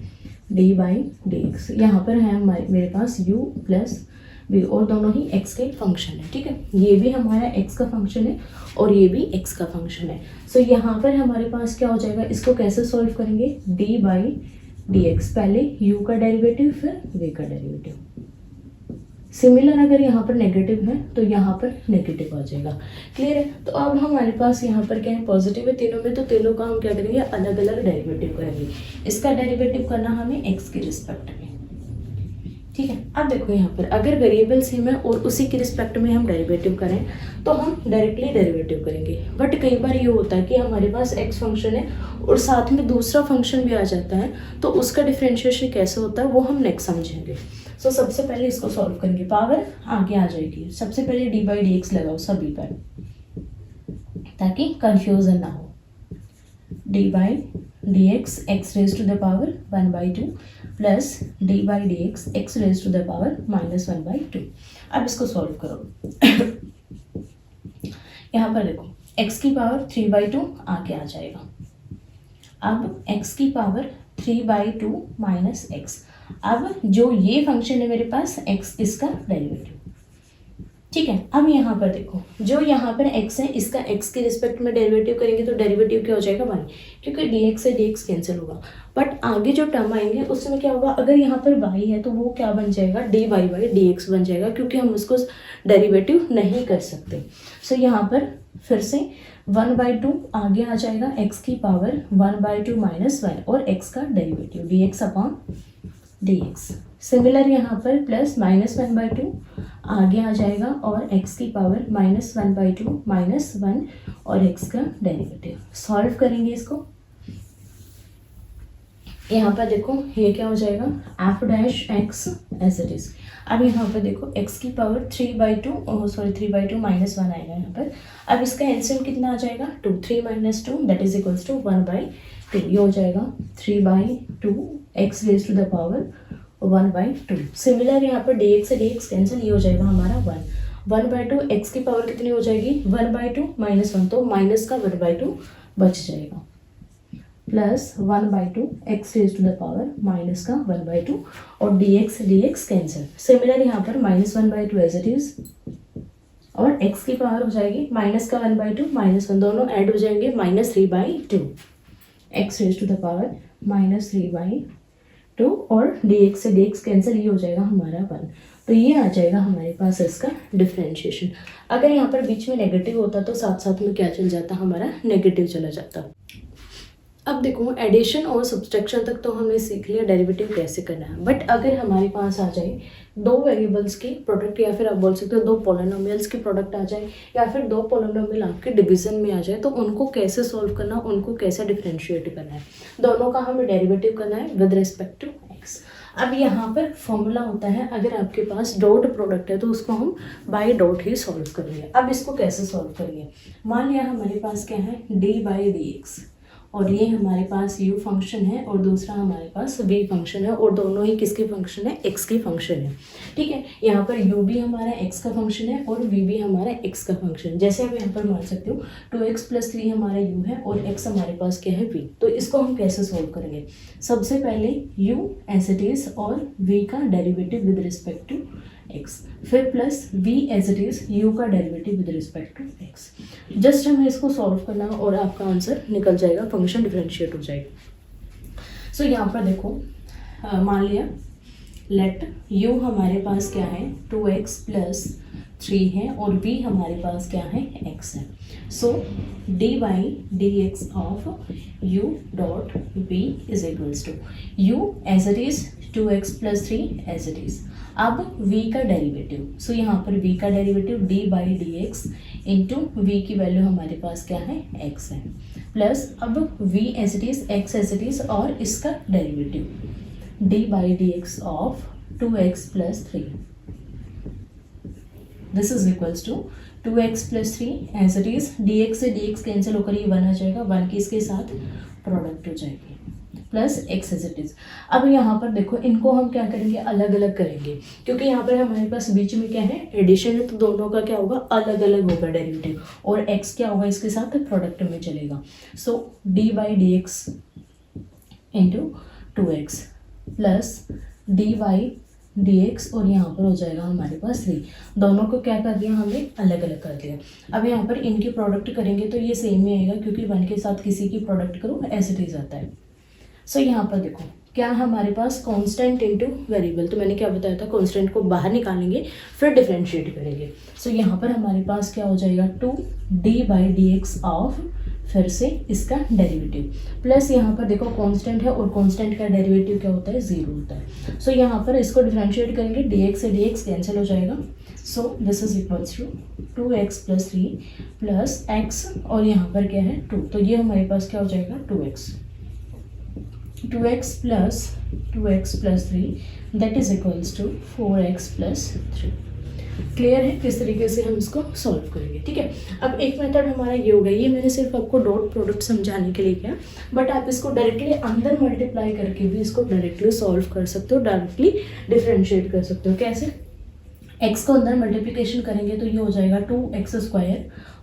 dy/dx। यहाँ पर है मेरे पास u प्लस v, और दोनों ही x के फंक्शन है। ठीक है, ये भी हमारा x का फंक्शन है और ये भी x का फंक्शन है। सो यहाँ पर हमारे पास क्या हो जाएगा, इसको कैसे सॉल्व करेंगे, dx, पहले u का डेरिवेटिव फिर v का डेरिवेटिव। सिमिलर अगर यहाँ पर नेगेटिव है तो यहाँ पर नेगेटिव आ जाएगा। क्लियर है? तो अब हमारे पास यहाँ पर क्या है, पॉजिटिव है तीनों में, तो तीनों का हम क्या करेंगे, अलग अलग डेरिवेटिव करेंगे। इसका डेरिवेटिव करना हमें x के रिस्पेक्ट में, ठीक है। अब देखो यहाँ पर अगर वेरिएबल सेम है और उसी के रिस्पेक्ट में हम डेरिवेटिव करें तो हम डायरेक्टली डेरिवेटिव करेंगे। बट कई बार ये होता है कि हमारे पास x फंक्शन है और साथ में दूसरा फंक्शन भी आ जाता है, तो उसका डिफ्रेंशिएशन कैसे होता है वो हम नेक्स्ट समझेंगे। सो सबसे पहले इसको सॉल्व करेंगे, पावर आगे आ जाएगी। सबसे पहले डी बाई डी एक्स लगाओ सभी पर, ताकि कंफ्यूजन ना हो। D by D X X raise to the power 1/2 plus D by D X X raise to the power -1/2। अब इसको सॉल्व करो। यहाँ पर देखो x की पावर 3/2 आगे आ जाएगा। अब x की पावर 3/2 माइनस एक्स। अब जो ये फंक्शन है मेरे पास x, इसका डेरिवेटिव, ठीक है। अब यहाँ पर देखो जो यहाँ पर x है, इसका x के रिस्पेक्ट में डेरिवेटिव करेंगे तो डेरिवेटिव क्या हो जाएगा 1, क्योंकि dx से dx कैंसिल होगा। बट आगे जो टर्म आएंगे उसमें क्या होगा, अगर यहाँ पर y है तो वो क्या बन जाएगा, dy बाई dx बन जाएगा, क्योंकि हम उसको डेरिवेटिव नहीं कर सकते। सो यहाँ पर फिर से 1/2 आगे आ जाएगा, x की पावर 1/2 माइनस 1 और x का derivative dx upon dx। Similar यहाँ पर प्लस -1/2 आगे आ जाएगा और x की पावर -1/2 माइनस 1 और x का डेरिवेटिव। सॉल्व करेंगे इसको। यहाँ पर देखो ये क्या हो जाएगा, f dash x as it is. अब यहाँ पर देखो x की पावर 3/2 माइनस 1 आएगा यहाँ पर। अब इसका एलसीएम कितना आ जाएगा, 2, 3 minus 2 that is equals to 1/2। ये हो जाएगा 3/2 x raise to the power 1/2। Similar यहाँ पर dx से dx कैंसिल, ये हो जाएगा हमारा 1/2 x की पावर कितनी हो जाएगी 1/2 माइनस 1, तो माइनस का 1/2 बच जाएगा, plus 1/2 x raise to the power minus का 1/2 और dx से dx कैंसिल। सिमिलर यहाँ पर -1/2 एज इट इज और x की पावर हो जाएगी माइनस का 1/2 माइनस 1, दोनों ऐड हो जाएंगे -3/2 x raise to the power -3/2 और dx से dx कैंसिल, ये हो जाएगा हमारा 1। तो ये आ जाएगा हमारे पास इसका डिफ्रेंशिएशन। अगर यहाँ पर बीच में नेगेटिव होता तो साथ साथ में क्या चल जाता, हमारा नेगेटिव चला जाता। अब देखो एडिशन और सब्सट्रैक्शन तक तो हमने सीख लिया डेरिवेटिव कैसे करना है। बट अगर हमारे पास आ जाए दो वेरिएबल्स की प्रोडक्ट, या फिर आप बोल सकते हो दो पॉलिनोमियल्स की प्रोडक्ट आ जाए, या फिर दो पॉलिनोमियल आपके डिवीजन में आ जाए, तो उनको कैसे सॉल्व करना, उनको कैसे डिफ्रेंशिएट करना है, दोनों का हमें डेरिवेटिव करना है विद रिस्पेक्ट टू एक्स। अब यहाँ पर फॉर्मूला होता है, अगर आपके पास डॉट प्रोडक्ट है तो उसको हम बाय डॉट ही सॉल्व करेंगे। अब इसको कैसे सॉल्व करेंगे, मान लिया हमारे पास क्या है डी बाई डी एक्स, और ये हमारे पास u फंक्शन है और दूसरा हमारे पास v फंक्शन है, और दोनों ही किसके फंक्शन है, x के फंक्शन है, ठीक है। यहाँ पर u भी हमारा x का फंक्शन है और v भी हमारा x का फंक्शन है। जैसे आप यहाँ पर मान सकते हो 2x + 3 हमारा u है और x हमारे पास क्या है v। तो इसको हम कैसे सोल्व करेंगे, सबसे पहले u एज इट इज और v का derivative with respect to x, फिर plus v as it is u का derivative with respect to x। Just हमें इसको सॉल्व करना और आपका आंसर निकल जाएगा, फंक्शन डिफरेंशिएट हो जाएगा। सो यहाँ पर देखो मान लिया लेट u हमारे पास क्या है 2x + 3 है और v हमारे पास क्या है x है। So d by D x of u dot v is equals to u as it is 2x + 3 as it is. अब v का डेरिवेटिव, सो यहाँ पर v का derivative d by D x into v की value हमारे पास क्या है x है, प्लस अब v as it is x as it is और इसका derivative d by D x of 2x + 3 this is equals to 2x + 3 as it is, dx से dx कैंसिल होकर ये 1 आ जाएगा, 1 की इसके साथ प्रोडक्ट हो जाएगी, plus x as it is. अब यहाँ पर देखो इनको हम क्या करेंगे, अलग अलग करेंगे, क्योंकि यहाँ पर हमारे पास बीच में क्या है एडिशन है, तो दोनों का क्या होगा अलग अलग होगा डेरिवेटिव, और x क्या होगा इसके साथ प्रोडक्ट में चलेगा। सो d by D x into 2x plus D by D x, और यहाँ पर हो जाएगा हमारे पास 3। दोनों को क्या कर दिया हमने, अलग अलग कर दिया। अब यहाँ पर इनकी प्रोडक्ट करेंगे तो ये सेम ही आएगा, क्योंकि 1 के साथ किसी की प्रोडक्ट करो एज इट इज आता है। सो यहाँ पर देखो क्या हमारे पास कांस्टेंट इनटू वेरिएबल, तो मैंने क्या बताया था, कांस्टेंट को बाहर निकालेंगे फिर डिफरेंशिएट करेंगे। सो यहाँ पर हमारे पास क्या हो जाएगा 2d/dx ऑफ, फिर से इसका डेरिवेटिव, प्लस यहाँ पर देखो कांस्टेंट है और कांस्टेंट का डेरिवेटिव क्या होता है, 0 होता है। सो यहाँ पर इसको डिफरेंशिएट करेंगे, dx से dx कैंसिल हो जाएगा। So this is equals to 2x + 3 plus x, और यहाँ पर क्या है 2, तो ये हमारे पास क्या हो जाएगा 2x + 3 that is equals to 4x + 3। Clear है किस तरीके से हम इसको सॉल्व करेंगे, ठीक है। अब एक मेथड हमारा ये हो गया, ये मैंने सिर्फ आपको डॉट प्रोडक्ट समझाने के लिए किया, बट आप इसको डायरेक्टली अंदर मल्टीप्लाई करके भी इसको डायरेक्टली सॉल्व कर सकते हो, डायरेक्टली डिफरेंशिएट कर सकते हो। कैसे, x को अंदर मल्टीप्लिकेशन करेंगे तो ये हो जाएगा 2x²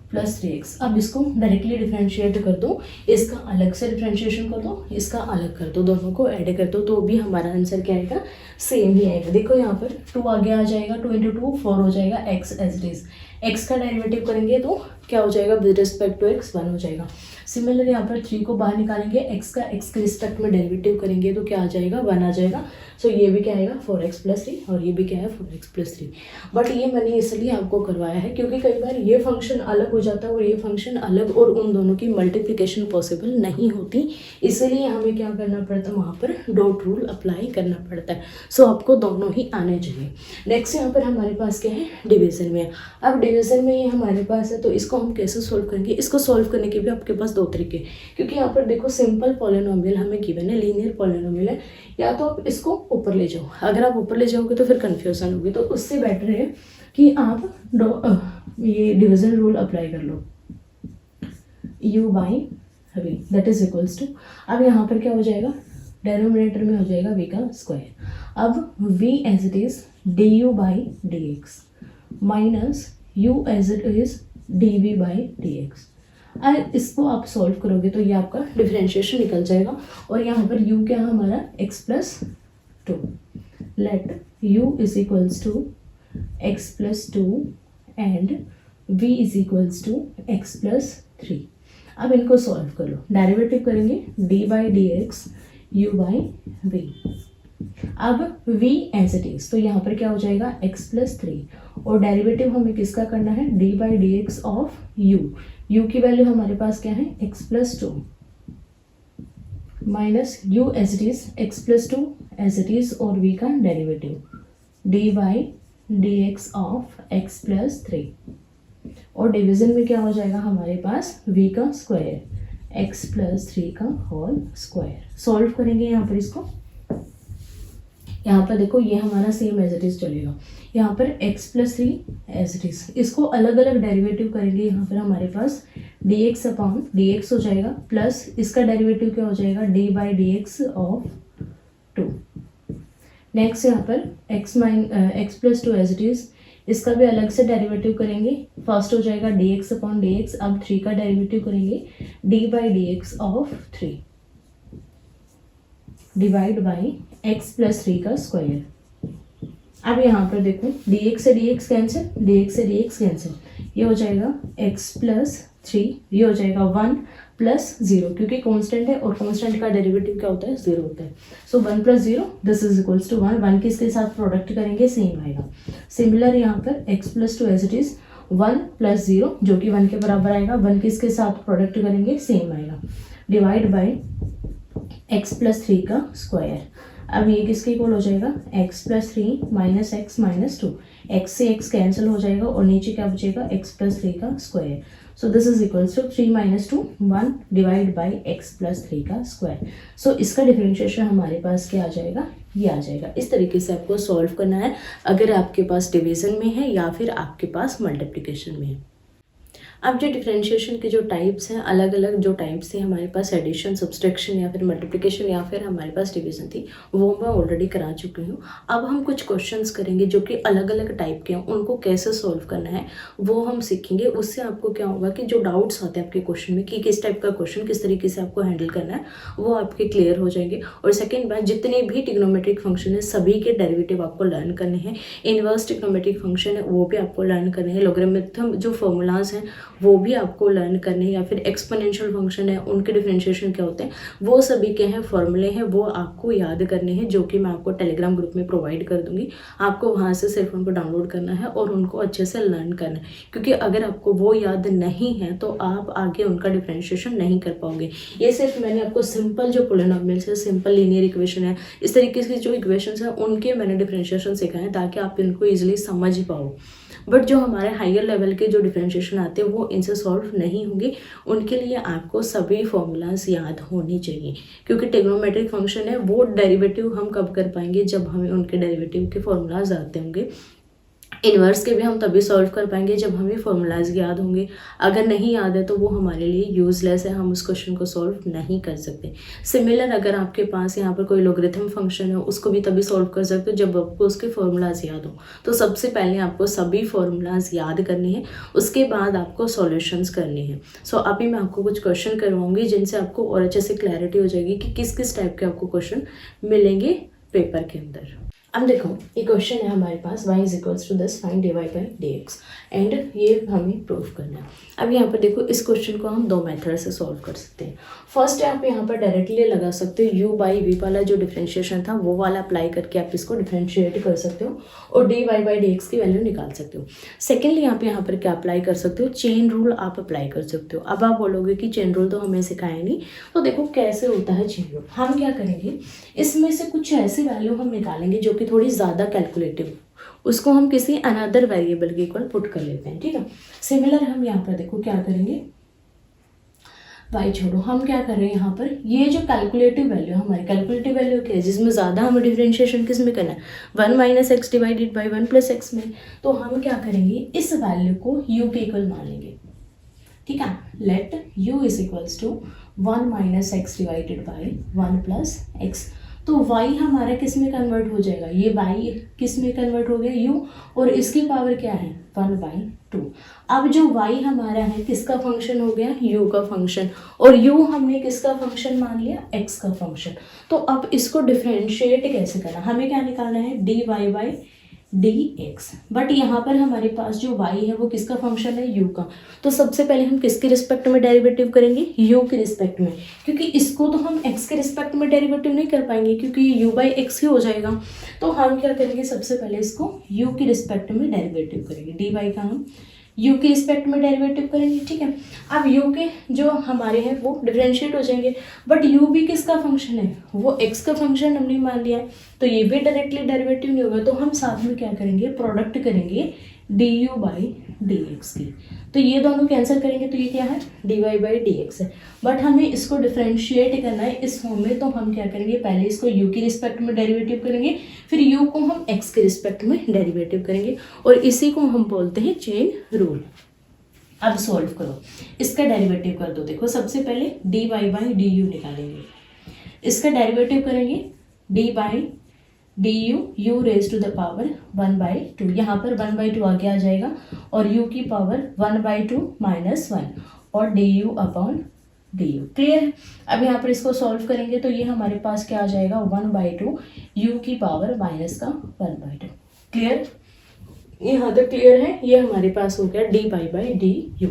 + 3x। अब इसको डायरेक्टली डिफरेंशिएट कर दो, इसका अलग से डिफरेंशिएशन कर दो, इसका अलग कर दो, दोनों को ऐड कर दो, तो भी हमारा आंसर क्या आएगा, सेम ही आएगा। देखो यहाँ पर 2 आगे आ जाएगा, 2 × 2 4 हो जाएगा, x as it is. x का डेरिवेटिव करेंगे तो क्या हो जाएगा, विद रिस्पेक्ट टू x 1 हो जाएगा। सिमिलर यहाँ पर 3 को बाहर निकालेंगे, x का x के रिस्पेक्ट में डेरिवेटिव करेंगे तो क्या आ जाएगा, 1 आ जाएगा। सो ये भी क्या आएगा 4x + 3, और ये भी क्या है 4x + 3। बट ये मैंने इसलिए आपको करवाया है क्योंकि कई बार ये फंक्शन अलग हो जाता है और ये फंक्शन अलग, और उन दोनों की मल्टीप्लिकेशन पॉसिबल नहीं होती, इसलिए हमें क्या करना पड़ता है, वहाँ पर डॉट रूल अप्लाई करना पड़ता है। सो आपको दोनों ही आने चाहिए। नेक्स्ट यहाँ पर हमारे पास क्या है, डिवीजन में। अब डिवीजन में ये हमारे पास है, तो इसको हम कैसे सोल्व करेंगे, इसको सोल्व करने के भी आपके पास 2 तरीके, क्योंकि यहाँ पर देखो सिंपल पॉलिनोमियल हमें गिवन है, लीनियर पॉलिनोमियल है, या तो आप इसको ऊपर ले जाओ, अगर आप ऊपर ले जाओगे तो फिर कन्फ्यूजन होगी, तो उससे बेटर है कि आप ये डिवीजन रूल अप्लाई कर लो, u/v that is equals to, अब यहाँ पर क्या हो जाएगा, डेनोमिनेटर में हो जाएगा v का स्क्वायर, अब v as it is du/dx minus u as it is dv/dx। अब इसको आप सॉल्व करोगे तो ये आपका डिफरेंशिएशन निकल जाएगा, और यहाँ पर u क्या है हमारा x + 2, let u is equals to x + 2 and v is equals to x + 3। अब इनको सॉल्व कर लो, डेरिवेटिव करेंगे d/dx u/v। अब v एज इट इज, तो यहाँ पर क्या हो जाएगा x + 3, और डेरिवेटिव हमें किसका करना है, d/dx ऑफ u की वैल्यू हमारे पास क्या है, x + 2 minus u as it is x + 2 as it is, और v का डेरिवेटिव d/dx ऑफ x + 3, और डिवीजन में क्या हो जाएगा हमारे पास v का स्क्वायर x + 3 का होल स्क्वायर। सॉल्व करेंगे यहाँ पर इसको, यहाँ पर देखो ये हमारा सेम एज इट इज चलेगा, यहाँ पर x + 3 एज इट इज, इसको अलग अलग डेरिवेटिव करेंगे, यहाँ पर हमारे पास dx हो जाएगा, प्लस इसका डेरिवेटिव क्या हो जाएगा, d/dx ऑफ 2। नेक्स्ट यहाँ पर x + 2 एज इट इज, इसका भी अलग से डेरिवेटिव करेंगे, फर्स्ट हो जाएगा dx/dx, अब 3 का डेरिवेटिव करेंगे d/dx of 3 divide by x + 3 का स्क्वायर। अब यहाँ पर देखो dx से dx कैंसिल, ये हो जाएगा x + 3, ये हो जाएगा 1 + 0, क्योंकि कांस्टेंट है और कांस्टेंट का डेरिवेटिव क्या होता है, 0 होता है। सो 1 + 0 दिस इज इक्वल्स टू 1, 1 किसके साथ प्रोडक्ट करेंगे, सेम आएगा। सिमिलर यहाँ पर x + 2 एज इट इज 1 + 0 जो कि 1 के बराबर आएगा, 1 किसके साथ प्रोडक्ट करेंगे, सेम आएगा, डिवाइड बाई x + 3 का स्क्वायर। अब ये किसके इक्वल हो जाएगा, x + 3 माइनस x - 2, x से x कैंसिल हो जाएगा और नीचे क्या बचेगा, x + 3 का square. So this is equals to 3 - 2 1 divide by x + 3 का स्क्वायर। सो इसका डिफरेंशिएशन हमारे पास क्या आ जाएगा, ये आ जाएगा। इस तरीके से आपको सॉल्व करना है, अगर आपके पास डिवीजन में है या फिर आपके पास मल्टीप्लिकेशन में है। अब जो डिफरेंशिएशन के जो टाइप्स हैं, अलग अलग जो टाइप्स थे हमारे पास, एडिशन, सब्सट्रैक्शन या फिर मल्टीप्लिकेशन या फिर हमारे पास डिवीजन थी, वो मैं ऑलरेडी करा चुकी हूँ। अब हम कुछ क्वेश्चंस करेंगे जो कि अलग अलग टाइप के हैं, उनको कैसे सॉल्व करना है वो हम सीखेंगे। उससे आपको क्या होगा कि जो डाउट्स आते हैं आपके क्वेश्चन में कि किस टाइप का क्वेश्चन किस तरीके से आपको हैंडल करना है, वो आपके क्लियर हो जाएंगे। और सेकेंड बात, जितने भी ट्रिग्नोमेट्रिक फंक्शन है सभी के डेरिवेटिव आपको लर्न करने हैं। इनवर्स ट्रिग्नोमेट्रिक फंक्शन है वो भी आपको लर्न करने हैं। लॉगरिथम जो फॉर्मूलाज हैं वो भी आपको लर्न करने हैं, या फिर एक्सपोनेंशियल फंक्शन है उनके डिफरेंशिएशन क्या होते हैं, वो सभी के हैं फॉर्मूले हैं, वो आपको याद करने हैं, जो कि मैं आपको टेलीग्राम ग्रुप में प्रोवाइड कर दूंगी। आपको वहाँ से सिर्फ उनको डाउनलोड करना है और उनको अच्छे से लर्न करना है, क्योंकि अगर आपको वो याद नहीं है तो आप आगे उनका डिफरेंशिएशन नहीं कर पाओगे। ये सिर्फ मैंने आपको सिंपल जो पॉलिनोमियल्स है, सिंपल लीनियर इक्वेशन है, इस तरीके की जो इक्वेशंस हैं उनके मैंने डिफरेंशिएशन सिखाए हैं ताकि आप इनको ईजिली समझ पाओ। बट जो हमारे हायर लेवल के जो डिफरेंशिएशन आते हैं वो इनसे सॉल्व नहीं होंगे, उनके लिए आपको सभी फॉर्मूलाज याद होनी चाहिए, क्योंकि ट्रिग्नोमेट्रिक फंक्शन है वो डेरिवेटिव हम कब कर पाएंगे, जब हमें उनके डेरिवेटिव के फॉर्मूलाज आते होंगे। इन्वर्स के भी हम तभी सॉल्व कर पाएंगे जब हमें फॉर्मूलाज याद होंगे। अगर नहीं याद है तो वो हमारे लिए यूजलेस है, हम उस क्वेश्चन को सॉल्व नहीं कर सकते। सिमिलर अगर आपके पास यहाँ पर कोई लॉगरिथम फंक्शन है, उसको भी तभी सॉल्व कर सकते हो जब आपको उसके फॉर्मूलाज याद हो। तो सबसे पहले आपको सभी फॉर्मूलाज याद करने हैं, उसके बाद आपको सॉल्यूशंस करने हैं। सो अभी मैं आपको कुछ क्वेश्चन करवाऊंगी जिनसे आपको और अच्छे से क्लैरिटी हो जाएगी कि किस किस टाइप के आपको क्वेश्चन मिलेंगे पेपर के अंदर। अब देखो ये क्वेश्चन है हमारे पास y is equals to 10 find dy by dx and ये हमें प्रूफ करना है। अब यहाँ पर देखो इस क्वेश्चन को हम दो मेथड से सॉल्व कर सकते हैं। फर्स्ट है आप यहाँ पर डायरेक्टली लगा सकते हो, u बाई v वाला जो डिफरेंशिएशन था वो वाला अप्लाई करके आप इसको डिफरेंशिएट कर सकते हो और dy बाई dx की वैल्यू निकाल सकते हो। सेकेंडली आप यहाँ पर क्या अप्लाई कर सकते हो, चेन रूल आप अप्लाई कर सकते हो। अब आप बोलोगे कि चेन रूल तो हमें सिखाया नहीं, तो देखो कैसे होता है चेन रूल। हम क्या करेंगे, इसमें से कुछ ऐसी वैल्यू हम निकालेंगे जो कि थोड़ी ज़्यादा कैलकुलेटिव, उसको हम किसी अनदर वेरिएबल के इक्वल पुट कर लेते हैं, ठीक है। सिमिलर हम यहाँ पर देखो क्या करेंगे, y छोड़ो, हम क्या कर रहे हैं यहाँ पर, ये जो कैलकुलेटिव वैल्यू हमारी कैलकुलेटिव वैल्यू क्या है, जिसमें ज़्यादा हमें डिफरेंशिएशन किस में करना है, 1 minus x divided by 1 plus x में। तो हम क्या करेंगे, इस वैल्यू को u के इक्वल मान लेंगे, ठीक है। Let u is equals to 1 minus x divided by 1 plus x. तो y हमारा किस में कन्वर्ट हो जाएगा, ये y किस में कन्वर्ट हो गया, u, और इसकी पावर क्या है 1/2। अब जो y हमारा है किसका फंक्शन हो गया, u का फंक्शन, और u हमने किसका फंक्शन मान लिया, x का फंक्शन। तो अब इसको डिफरेंशिएट कैसे करना, हमें क्या निकालना है, dy बाई dx। बट यहाँ पर हमारे पास जो y है वो किसका फंक्शन है, u का। तो सबसे पहले हम किसके रिस्पेक्ट में डेरिवेटिव करेंगे, u के रिस्पेक्ट में, क्योंकि इसको तो हम x के रिस्पेक्ट में डेरिवेटिव नहीं कर पाएंगे क्योंकि ये u बाई एक्स ही हो जाएगा। तो हम क्या करेंगे, सबसे पहले इसको u के रिस्पेक्ट में डेरिवेटिव करेंगे, dy का हम u के रिस्पेक्ट में डेरिवेटिव करेंगे, ठीक है। अब u के जो हमारे हैं वो डिफरेंशिएट हो जाएंगे, बट u भी किसका फंक्शन है, वो x का फंक्शन हमने मान लिया है, तो ये भी डायरेक्टली डेरिवेटिव नहीं होगा। तो हम साथ में क्या करेंगे, प्रोडक्ट करेंगे du बाई dx की। तो ये दोनों कैंसिल करेंगे तो ये क्या है, dy बाई dx है। बट हमें इसको डिफरेंशिएट करना है इस फॉर्म में, तो हम क्या करेंगे, पहले इसको u के रिस्पेक्ट में डेरिवेटिव करेंगे, फिर u को हम x के रिस्पेक्ट में डेरिवेटिव करेंगे, और इसी को हम बोलते हैं चेन रूल। अब सॉल्व करो, इसका डेरिवेटिव कर दो। देखो सबसे पहले dy बाई du निकालेंगे, इसका डेरिवेटिव करेंगे d by du u raise to the power 1/2। यहाँ पर 1/2 आगे आ जाएगा और u की पावर 1/2 माइनस 1 और du अपॉन du। क्लियर है। अब यहाँ पर इसको सॉल्व करेंगे तो ये हमारे पास क्या आ जाएगा, 1/2 u की पावर माइनस का 1/2। क्लियर, यहाँ तक क्लियर है। ये हमारे पास हो गया dy बाई du।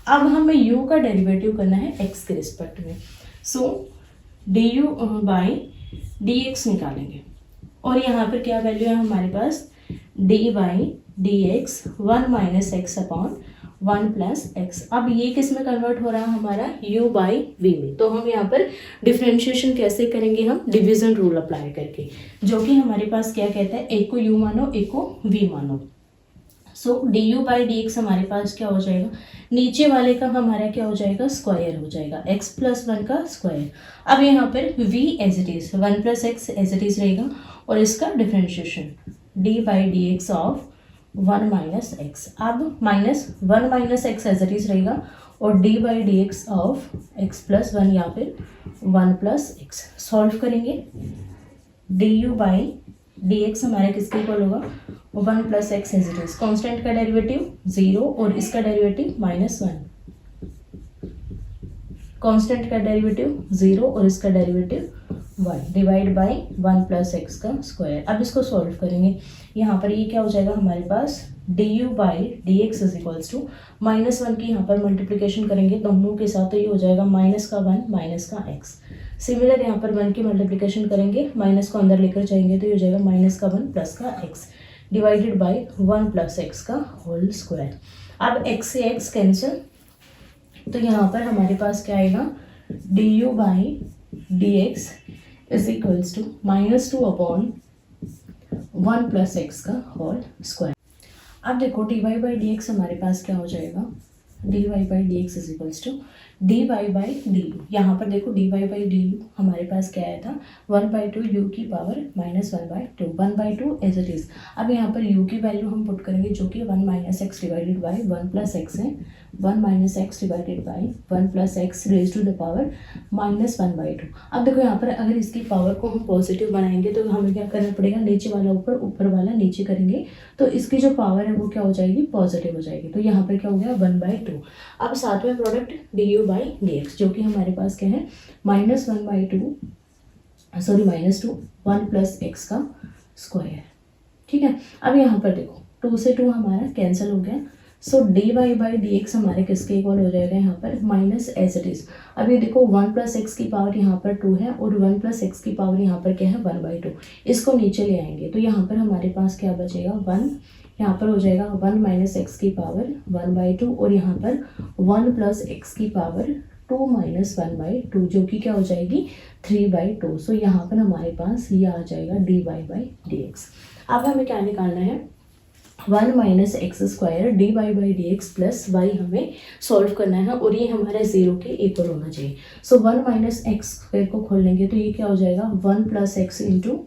अब हमें u का डेरिवेटिव करना है x के रिस्पेक्ट में, सो du बाई dx निकालेंगे, और यहाँ पर क्या वैल्यू है हमारे पास, d by dx 1 minus x upon 1 plus x. अब ये किस में कन्वर्ट हो रहा है हमारा, u बाई v में। तो हम यहाँ पर डिफरेंशिएशन कैसे करेंगे, हम डिवीजन रूल अप्लाई करके, जो कि हमारे पास क्या कहता है, एक को u मानो एक को v मानो। सो du बाई dx हमारे पास क्या हो जाएगा, नीचे वाले का हमारा क्या हो जाएगा, स्क्वायर हो जाएगा, x प्लस 1 का स्क्वायर। अब यहाँ पर v as it is 1 plus x as it is रहेगा, और इसका differentiation d by dx of 1 minus x. अब minus 1 minus x as it is रहेगा, और d by dx of x plus 1 या फिर 1 प्लस एक्स। सॉल्व करेंगे, du by dx हमारा किसके इक्वल होगा, 1 plus x as it is, constant का डेरिवेटिव 0 और इसका डेरिवेटिव -1, कॉन्स्टेंट का डेरिवेटिव 0 और इसका derivative 1 divide by 1 plus x का स्क्वायर। अब इसको सॉल्व करेंगे, यहाँ पर ये क्या हो जाएगा हमारे पास d u by D x is equals to -1 की यहाँ पर मल्टीप्लिकेशन करेंगे दोनों के साथ, तो ये हो जाएगा माइनस का 1 माइनस का x। सिमिलर यहाँ पर 1 की मल्टीप्लिकेशन करेंगे, माइनस को अंदर लेकर जाएंगे तो ये हो जाएगा माइनस का 1 प्लस का x divided by 1 plus x का होल स्क्वायर। अब x से x कैंसिल, तो यहाँ पर हमारे पास क्या आएगा, d u by D x is equals to -2 upon 1 plus x का होल स्क्वायर। अब देखो d y by D x हमारे पास क्या हो जाएगा, d y by D x is equals to d y by d u. यहाँ पर देखो d y by d you हमारे पास क्या आया था, 1/2 यू की पावर -1/2, 1/2 एज इट इज़। अब यहाँ पर यू की वैल्यू हम पुट करेंगे जो कि 1 minus x divided by 1 plus x है, 1 minus x divided by 1 plus x raise to the power -1/2। अब देखो यहाँ पर अगर इसकी पावर को हम पॉजिटिव बनाएंगे तो हमें क्या करना पड़ेगा, नीचे वाला ऊपर, ऊपर वाला नीचे करेंगे तो इसकी जो पावर है वो क्या हो जाएगी, पॉजिटिव हो जाएगी। तो यहाँ पर क्या हो गया 1/2। अब साथ में product D u by D x जो कि हमारे पास क्या है -1/2 1 प्लस एक्स का स्क्वायर। ठीक है, अब यहाँ पर देखो 2 से 2 हमारा कैंसिल हो गया, so d y by D x हमारे किसके इक्वल हो जाएगा, यहाँ पर माइनस एज इट इज। अब ये देखो 1 प्लस एक्स की पावर यहाँ पर 2 है और 1 प्लस एक्स की पावर यहाँ पर क्या है 1/2। इसको नीचे ले आएंगे तो यहाँ पर हमारे पास क्या बचेगा 1, यहाँ पर हो जाएगा 1 माइनस एक्स की पावर 1/2 और यहाँ पर 1 प्लस एक्स की पावर 2 माइनस 1/2 जो कि क्या हो जाएगी 3/2। सो यहाँ पर हमारे पास ये आ जाएगा d y by D x. अब हमें क्या निकालना है, 1 minus x square d y by D x plus y हमें सॉल्व करना है और ये हमारा 0 के इक्वल होना चाहिए। सो 1 माइनस एक्स स्क्वायर को खोल लेंगे तो ये क्या हो जाएगा 1 plus x into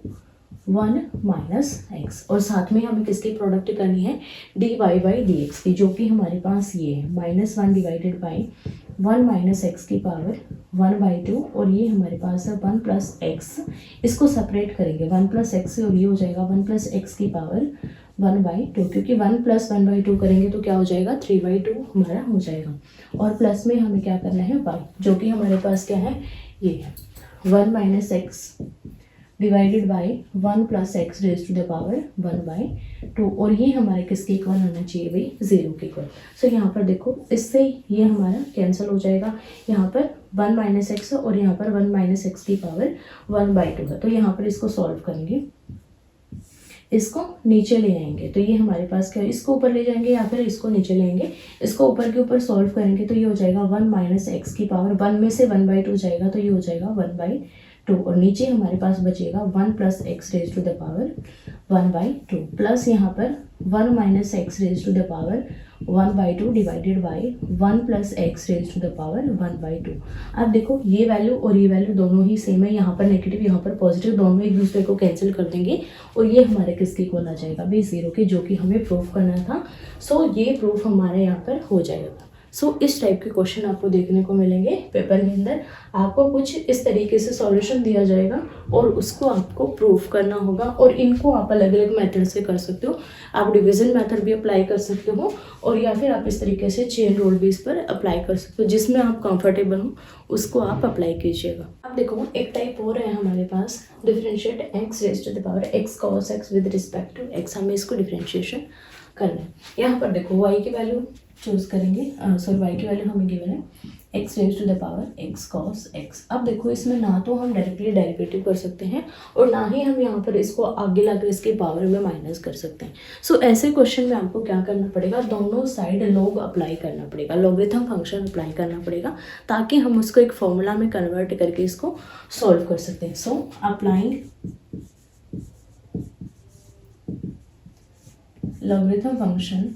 1 minus x, और साथ में हमें किसकी प्रोडक्ट करनी है, d y by D x की, जो कि हमारे पास ये है -1 डिवाइडेड बाई 1 माइनस एक्स की पावर 1/2 और ये हमारे पास है 1 प्लस एक्स। इसको सेपरेट करेंगे 1 प्लस एक्स से और ये हो जाएगा 1 प्लस एक्स की पावर 1/2, क्योंकि 1 प्लस 1/2 करेंगे तो क्या हो जाएगा 3/2 हमारा हो जाएगा। और प्लस में हमें क्या करना है y, जो कि हमारे पास क्या है, ये है 1 minus x divided by 1 plus x raise to the power 1/2 और ये हमारे किसके इक्वल होना चाहिए भाई, 0 के इक्वल। सो यहाँ पर देखो इससे ये हमारा कैंसिल हो जाएगा, यहाँ पर 1 माइनस एक्स और यहाँ पर 1 माइनस एक्स की पावर 1/2 है। तो यहाँ पर इसको सॉल्व करेंगे, इसको नीचे ले आएंगे तो ये हमारे पास क्या है, इसको ऊपर ले जाएंगे या फिर इसको नीचे ले आएंगे। इसको ऊपर के ऊपर सॉल्व करेंगे तो ये हो जाएगा 1 माइनस एक्स की पावर 1 में से 1/2 जाएगा तो ये हो जाएगा 1/2 और नीचे हमारे पास बचेगा 1 plus x raise to the power 1/2 plus यहाँ पर 1 minus x raise to the power 1/2 divided by 1 plus x raise to the power 1/2। अब देखो ये वैल्यू और ये वैल्यू दोनों ही सेम है, यहाँ पर नेगेटिव यहाँ पर पॉजिटिव, दोनों एक दूसरे को कैंसिल कर देंगे और ये हमारे किसके इक्वल आ जाएगा भाई 0 के, जो कि हमें प्रूफ करना था। सो ये प्रूफ हमारे यहाँ पर हो जाएगा। सो इस टाइप के क्वेश्चन आपको देखने को मिलेंगे पेपर के अंदर। आपको कुछ इस तरीके से सॉल्यूशन दिया जाएगा और उसको आपको प्रूफ करना होगा और इनको आप अलग अलग मेथड से कर सकते हो। आप डिवीजन मेथड भी अप्लाई कर सकते हो और या फिर आप इस तरीके से चेन रूल भी इस पर अप्लाई कर सकते हो, जिसमें आप कंफर्टेबल हो उसको आप अप्लाई कीजिएगा। अब देखो एक टाइप और है हमारे पास, differentiate x raise to the power x cos x with respect to x. हमें इसको डिफरेंशिएशन करना है। यहाँ पर देखो वाई की वैल्यू चूज करेंगे, सॉरी वाई की वैल्यू हमें गिवन है x raise to the power x cos x. अब देखो इसमें ना तो हम डायरेक्टली डेरिवेटिव कर सकते हैं और ना ही हम यहाँ पर इसको आगे लाकर इसके पावर में माइनस कर सकते हैं। सो ऐसे क्वेश्चन में आपको क्या करना पड़ेगा, दोनों साइड लॉग अप्लाई करना पड़ेगा, लॉगरिथम फंक्शन अप्लाई करना पड़ेगा ताकि हम उसको एक फॉर्मूला में कन्वर्ट करके इसको सॉल्व कर सकते हैं। So applying logarithm function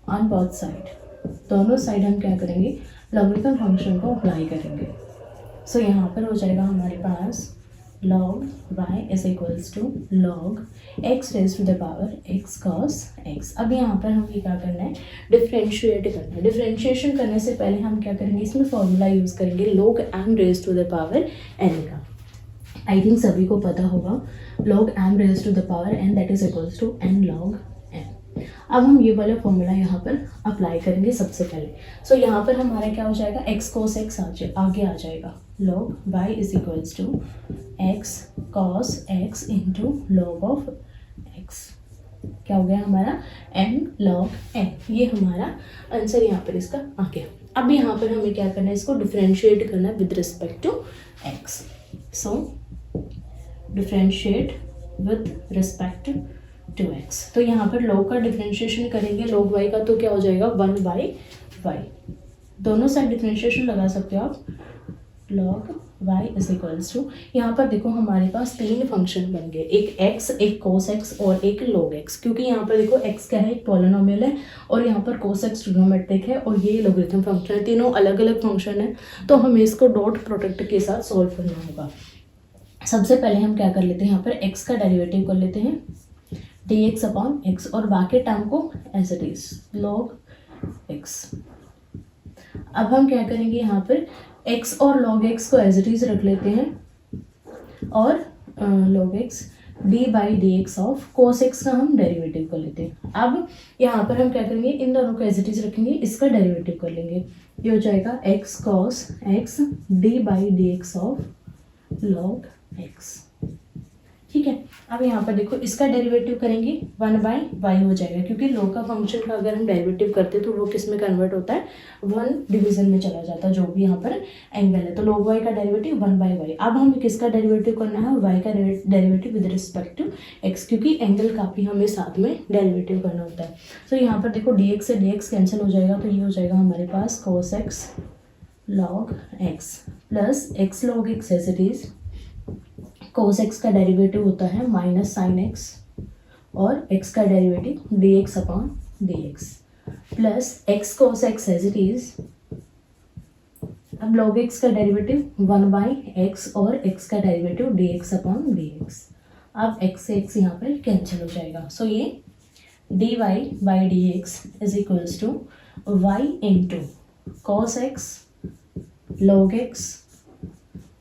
on both side, दोनों साइड हम क्या करेंगे लॉगरिथम फंक्शन को अप्लाई करेंगे। सो यहाँ पर हो जाएगा हमारे पास log y is equals to log x raise to the power x cos x। अब यहाँ पर हमें क्या करना है, डिफ्रेंशिएट करना है। डिफ्रेंशिएशन करने से पहले हम क्या करेंगे, इसमें फॉर्मूला यूज़ करेंगे log m raise to the power n का। आई थिंक सभी को पता होगा log m raise to the power n that is equals to n log m। अब हम ये वाला फॉर्मूला यहाँ पर अप्लाई करेंगे सबसे पहले। सो यहाँ पर हमारा क्या हो जाएगा, x cos x आगे आ जाएगा, log y is equals to x cos x into log of x, क्या हो गया हमारा m log n। ये हमारा आंसर यहाँ पर इसका आ गया। अब यहाँ पर हमें क्या करना है, इसको डिफरेंशिएट करना है with respect to x। So differentiate with respect to x, तो यहाँ पर log का डिफरेंशिएशन करेंगे log y का, तो क्या हो जाएगा 1/y। दोनों साइड डिफरेंशिएशन लगा सकते हो आप, log y is equals to, यहाँ पर देखो हमारे पास तीन फंक्शन बन गए, एक x, एक cos x और एक log x। क्योंकि यहाँ पर देखो x क्या है, एक पॉलिनोमियल है, और यहाँ पर cos x ट्रिग्नोमेट्रिक है, और ये लॉगरिथम फंक्शन है, तीनों अलग अलग फंक्शन है। तो हमें इसको डॉट प्रोडक्ट के साथ सॉल्व करना होगा। सबसे पहले हम क्या कर लेते हैं, यहाँ पर x का डेरिवेटिव कर लेते हैं dx अपॉन x, और बाकी टर्म को as it is log x। अब हम क्या करेंगे, यहाँ पर x और log x को एज इट इज रख लेते हैं, और log x d/dx of cos x का हम डेरिवेटिव कर लेते हैं। अब यहाँ पर हम क्या करेंगे, इन दोनों को एज इट इज रखेंगे, इसका डेरिवेटिव कर लेंगे, ये हो जाएगा x cos x d/dx of log x। ठीक है, अब यहाँ पर देखो इसका डेरिवेटिव करेंगे 1/y हो जाएगा, क्योंकि log का फंक्शन का अगर हम डेरिवेटिव करते हैं तो वो किस में कन्वर्ट होता है, 1 डिवीजन में चला जाता है, जो भी यहाँ पर एंगल है। तो log y का डेरिवेटिव 1/y। अब हमें किसका डेरिवेटिव करना है, y का derivative with respect to x, क्योंकि एंगल का भी हमें साथ में डेरिवेटिव करना होता है। तो यहाँ पर देखो dx से dx कैंसिल हो जाएगा, तो ये हो जाएगा हमारे पास cos x log x प्लस x log x as it is, cos x का डेरिवेटिव होता है माइनस साइन x, और x का derivative dx upon dx plus x cos x as it is. अब log x का डेरिवेटिव 1/x और x का डेरिवेटिव dx अपॉन dx। अब x से x यहाँ पर कैंसिल हो जाएगा। सो ये dy/dx is equals to y into cos x log x,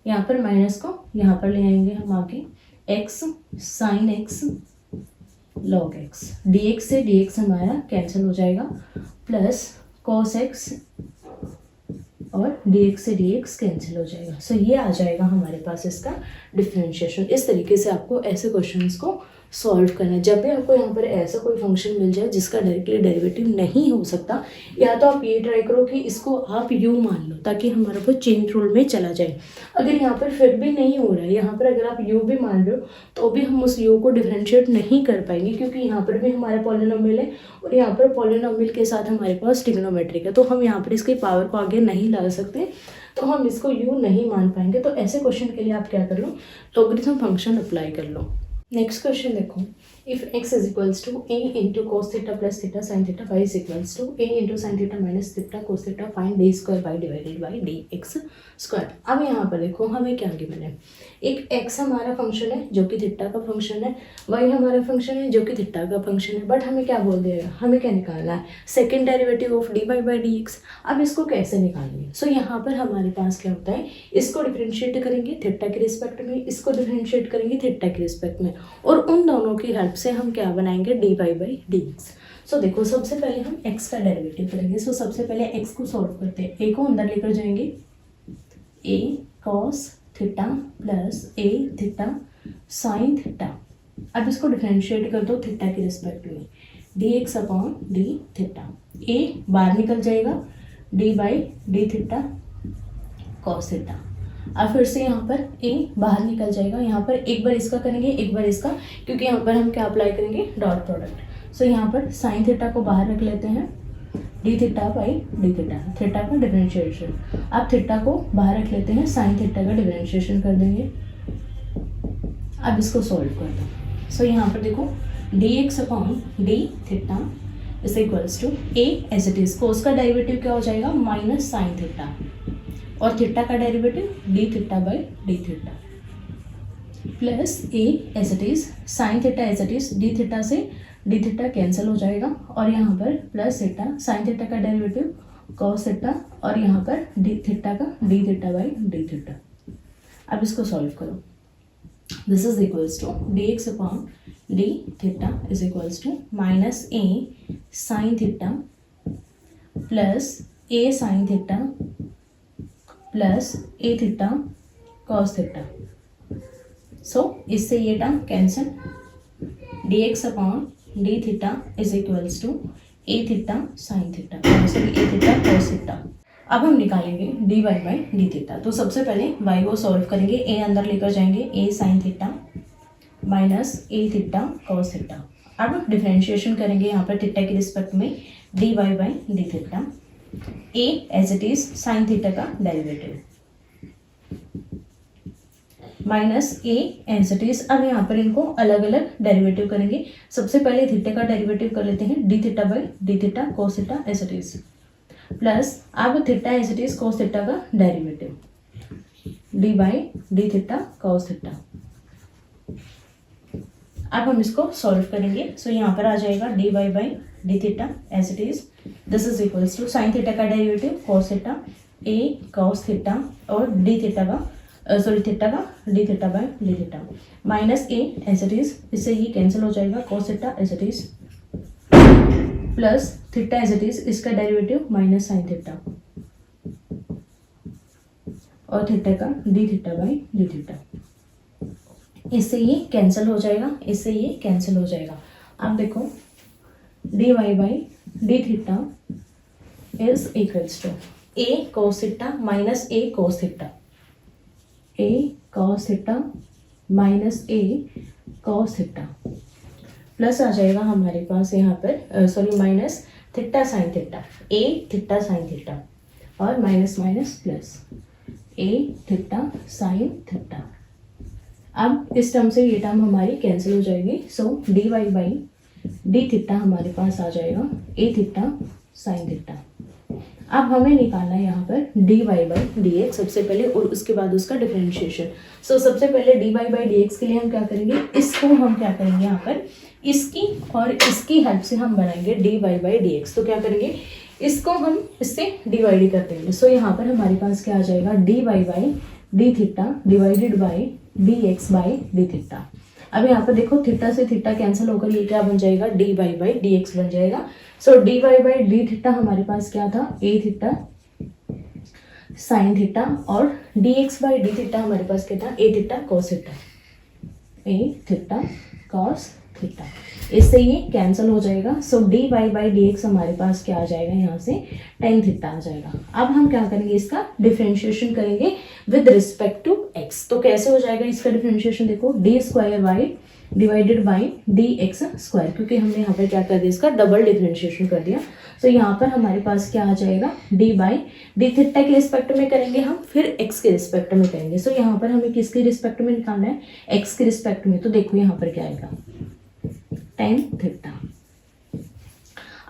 यहाँ पर माइनस को यहाँ पर ले आएंगे हम आगे, x sin x log x, dx से dx हमारा कैंसिल हो जाएगा, प्लस cos x और dx से dx कैंसिल हो जाएगा। सो ये आ जाएगा हमारे पास इसका डिफरेंशिएशन। इस तरीके से आपको ऐसे क्वेश्चंस को सॉल्व करना है। जब भी आपको यहाँ पर ऐसा कोई फंक्शन मिल जाए जिसका डायरेक्टली डेरिवेटिव नहीं हो सकता, या तो आप ये ट्राई करो कि इसको आप u मान लो, ताकि हमारा वो चेन रूल में चला जाए। अगर यहाँ पर फिर भी नहीं हो रहा है, यहाँ पर अगर आप u भी मान रहे हो, तो भी हम उस u को डिफरेंशिएट नहीं कर पाएंगे, क्योंकि यहाँ पर भी हमारा पॉलिनोमियल है, और यहाँ पर पॉलिनोमियल के साथ हमारे पास ट्रिग्नोमेट्रिक है, तो हम यहाँ पर इसकी पावर को आगे नहीं ला सकते, तो हम इसको u नहीं मान पाएंगे। तो ऐसे क्वेश्चन के लिए आप क्या कर लो, लॉगरिथम फंक्शन अप्लाई कर लो। नेक्स्ट क्वेश्चन देखो, if x is equals to a into cos theta plus theta sine theta, y is equals to a into sine theta minus theta cos theta, find d square y divided by dx square. अब यहाँ पर देखो हमें क्या given है, एक x हमारा function है जो कि थीटा का फंक्शन है, y हमारा फंक्शन है जो कि थीटा का फंक्शन है, बट हमें क्या बोल दिया, हमें क्या निकालना है, second derivative of dy by dx। अब इसको कैसे निकालेंगे, सो यहाँ पर हमारे पास क्या होता है, इसको डिफरेंशिएट करेंगे थीटा के रिस्पेक्ट में, इसको डिफरेंशिएट करेंगे थीटा के रिस्पेक्ट में, और उन दोनों की हेल्प से हम क्या बनाएंगे, dy बाई dx। सो देखो सबसे पहले हम x का डेरिवेटिव करेंगे। सो सबसे पहले x को सॉल्व करते हैं, a को अंदर लेकर जाएंगे, a cos theta plus a theta sine theta. अब इसको डिफरेंशिएट कर दो थीटा के रिस्पेक्ट में, dx upon d theta, a बाहर निकल जाएगा, d by d theta cos theta. अब फिर से यहाँ पर a बाहर निकल जाएगा, यहाँ पर एक बार इसका करेंगे एक बार इसका, क्योंकि यहाँ पर हम क्या अप्लाई करेंगे, डॉट प्रोडक्ट। सो यहाँ पर साइन थीटा को बाहर रख लेते हैं, d theta by d theta, theta का डिफरेंशिएशन। अब थीटा को बाहर रख लेते हैं, साइन थीटा का डिफरेंशिएशन कर देंगे। अब इसको सॉल्व कर दो। सो यहाँ पर देखो dx upon d theta is equals to a as it is, cos का डेरिवेटिव क्या हो जाएगा, माइनस साइन थीटा, और थीटा का derivative d theta by d theta, plus a as it is, sine theta as it is, d theta से d theta cancel हो जाएगा, और यहाँ पर प्लस थीटा, साइन थीटा का डेरिवेटिव cos थीटा, और यहाँ पर डी थीटा का d theta by d theta. अब इसको सॉल्व करो। This is equals to d x upon d theta is equals to minus a sine theta plus a sine theta plus a theta cos theta. So इससे ये term cancel, d x upon d theta is equals to a theta sine theta, sorry a theta cos theta. अब हम निकालेंगे d y by d theta. तो सबसे पहले Y को solve करेंगे, ए अंदर लेकर जाएंगे, a sine theta minus a theta cos theta. अब डिफरेंशिएशन करेंगे यहाँ पर थीटा के रिस्पेक्ट में, d y by d theta, a as it is sine theta का derivative minus a as it is. अब यहाँ पर इनको अलग अलग डेरिवेटिव करेंगे। सबसे पहले थीटा का डेरिवेटिव कर लेते हैं, d theta by d theta cos theta as it is, plus अब theta as it is cos theta का derivative, d by d theta cos theta. अब हम इसको सॉल्व करेंगे। सो यहाँ पर आ जाएगा d y by d theta as it is, this is equals to sine theta का derivative cos theta, a cos theta और डी थीटा का थीटा का d theta by d theta minus a as it is, इससे ये cancel हो जाएगा, cos theta as it is plus theta as it is, इसका derivative minus sine theta और theta का d theta by d theta. इससे ये cancel हो जाएगा, इससे ये कैंसिल हो जाएगा। अब देखो d y by d theta is equals to a cos theta minus a cos theta, a cos theta minus a cos theta, plus आ जाएगा हमारे पास यहाँ पर sorry minus theta sine theta, a theta sine theta और minus minus plus a theta sine theta. अब इस term से ये टर्म हमारी कैंसिल हो जाएगी। So d y by d theta हमारे पास आ जाएगा ए थीटा साइन थीटा। अब हमें निकालना है यहाँ पर d y by D x सबसे पहले और उसके बाद उसका डिफरेंशिएशन। सो सबसे पहले d y by D x के लिए हम क्या करेंगे, इसको हम क्या करेंगे यहाँ पर इसकी और इसकी हेल्प से हम बनाएंगे d y by D x. तो क्या करेंगे, इसको हम इससे डिवाइड कर देंगे। सो यहाँ पर हमारे पास क्या आ जाएगा, d y by d theta divided by D x by d theta. अब यहाँ पर देखो थीटा से थीटा कैंसिल होकर ये क्या बन जाएगा, d y by D x बन जाएगा। So d y by d theta हमारे पास क्या था, ए थीटा साइन थीटा और d x by d theta हमारे पास क्या था, a theta cos theta, a theta cos theta. इससे ये कैंसिल हो जाएगा। So d y by D x हमारे पास क्या आ जाएगा, यहाँ से टेन थीटा आ जाएगा। अब हम क्या करेंगे, इसका डिफरेंशिएशन करेंगे विद रिस्पेक्ट टू एक्स। तो कैसे हो जाएगा इसका डिफरेंशिएशन, देखो d square y divided by D x square, क्योंकि हमने यहाँ पर क्या कर दिया, इसका डबल डिफरेंशिएशन कर दिया। तो यहाँ पर हमारे पास क्या आ जाएगा, डी बाई डी थीटा के रिस्पेक्ट में करेंगे हम, फिर एक्स के रिस्पेक्ट में करेंगे। सो यहाँ पर हमें किसके रिस्पेक्ट में निकालना है, एक्स के रिस्पेक्ट में। तो देखो यहाँ पर क्या आएगा, टेन थीटा।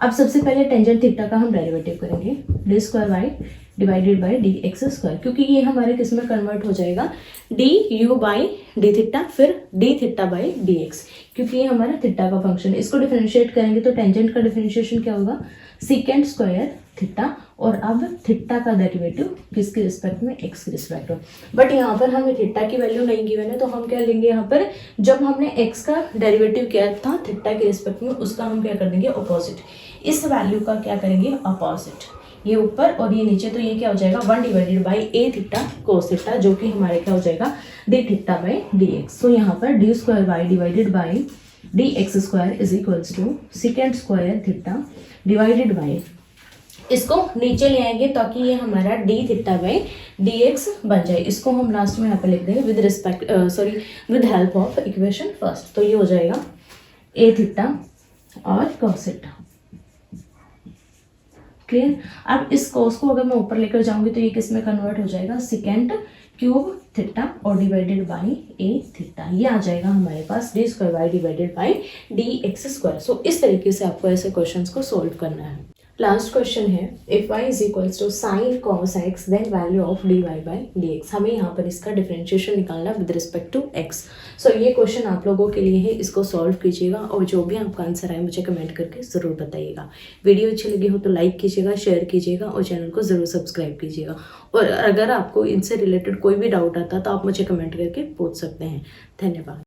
अब सबसे पहले टेंजेंट थीटा का हम डेरिवेटिव करेंगे, d square y divided by D x square, क्योंकि ये हमारे किस में कन्वर्ट हो जाएगा, d u by d theta फिर d theta by D x, क्योंकि ये हमारा थीटा का फंक्शन है। इसको डिफरेंशिएट करेंगे तो टेंजेंट का डिफरेंशिएशन क्या होगा, सीकेंट स्क्वायर थीटा और अब थीटा का डेरिवेटिव किसके रिस्पेक्ट में, एक्स के रिस्पेक्ट में। बट यहाँ पर हमें थीटा की वैल्यू नहीं गिवन है, तो हम क्या लेंगे यहाँ पर, जब हमने एक्स का डेरिवेटिव किया था थीटा के रिस्पेक्ट में, उसका हम क्या कर देंगे, अपोजिट। इस वैल्यू का क्या करेंगे, अपोजिट, ये ऊपर और ये नीचे। तो ये क्या हो जाएगा, 1 divided by a theta cos theta, जो कि हमारे क्या हो जाएगा, d theta by D x. तो यहाँ पर d square y divided by D x square is equals to second square theta divided by, इसको नीचे ले आएंगे ताकि ये हमारा d theta by D x बन जाए। इसको हम लास्ट में यहाँ पर लिख देंगे with respect with help of equation first. तो ये हो जाएगा ए थीटा और कॉस थीटा, क्लियर। अब इस कॉस को अगर मैं ऊपर लेकर जाऊंगी तो ये किस में कन्वर्ट हो जाएगा, सेकेंड क्यूब थीटा और डिवाइडेड बाई ए थीटा। ये आ जाएगा हमारे पास d square y divided by D x square. So इस तरीके से आपको ऐसे क्वेश्चंस को सोल्व करना है। लास्ट क्वेश्चन है, if y is equals to sine cos x then value of dy by dx। हमें यहाँ पर इसका डिफरेंशिएशन निकालना with respect to x। So ये क्वेश्चन आप लोगों के लिए है, इसको सॉल्व कीजिएगा और जो भी आपका आंसर आए मुझे कमेंट करके ज़रूर बताइएगा। वीडियो अच्छी लगी हो तो लाइक कीजिएगा, शेयर कीजिएगा और चैनल को ज़रूर सब्सक्राइब कीजिएगा। और अगर आपको इनसे रिलेटेड कोई भी डाउट आता है तो आप मुझे कमेंट करके पूछ सकते हैं। धन्यवाद।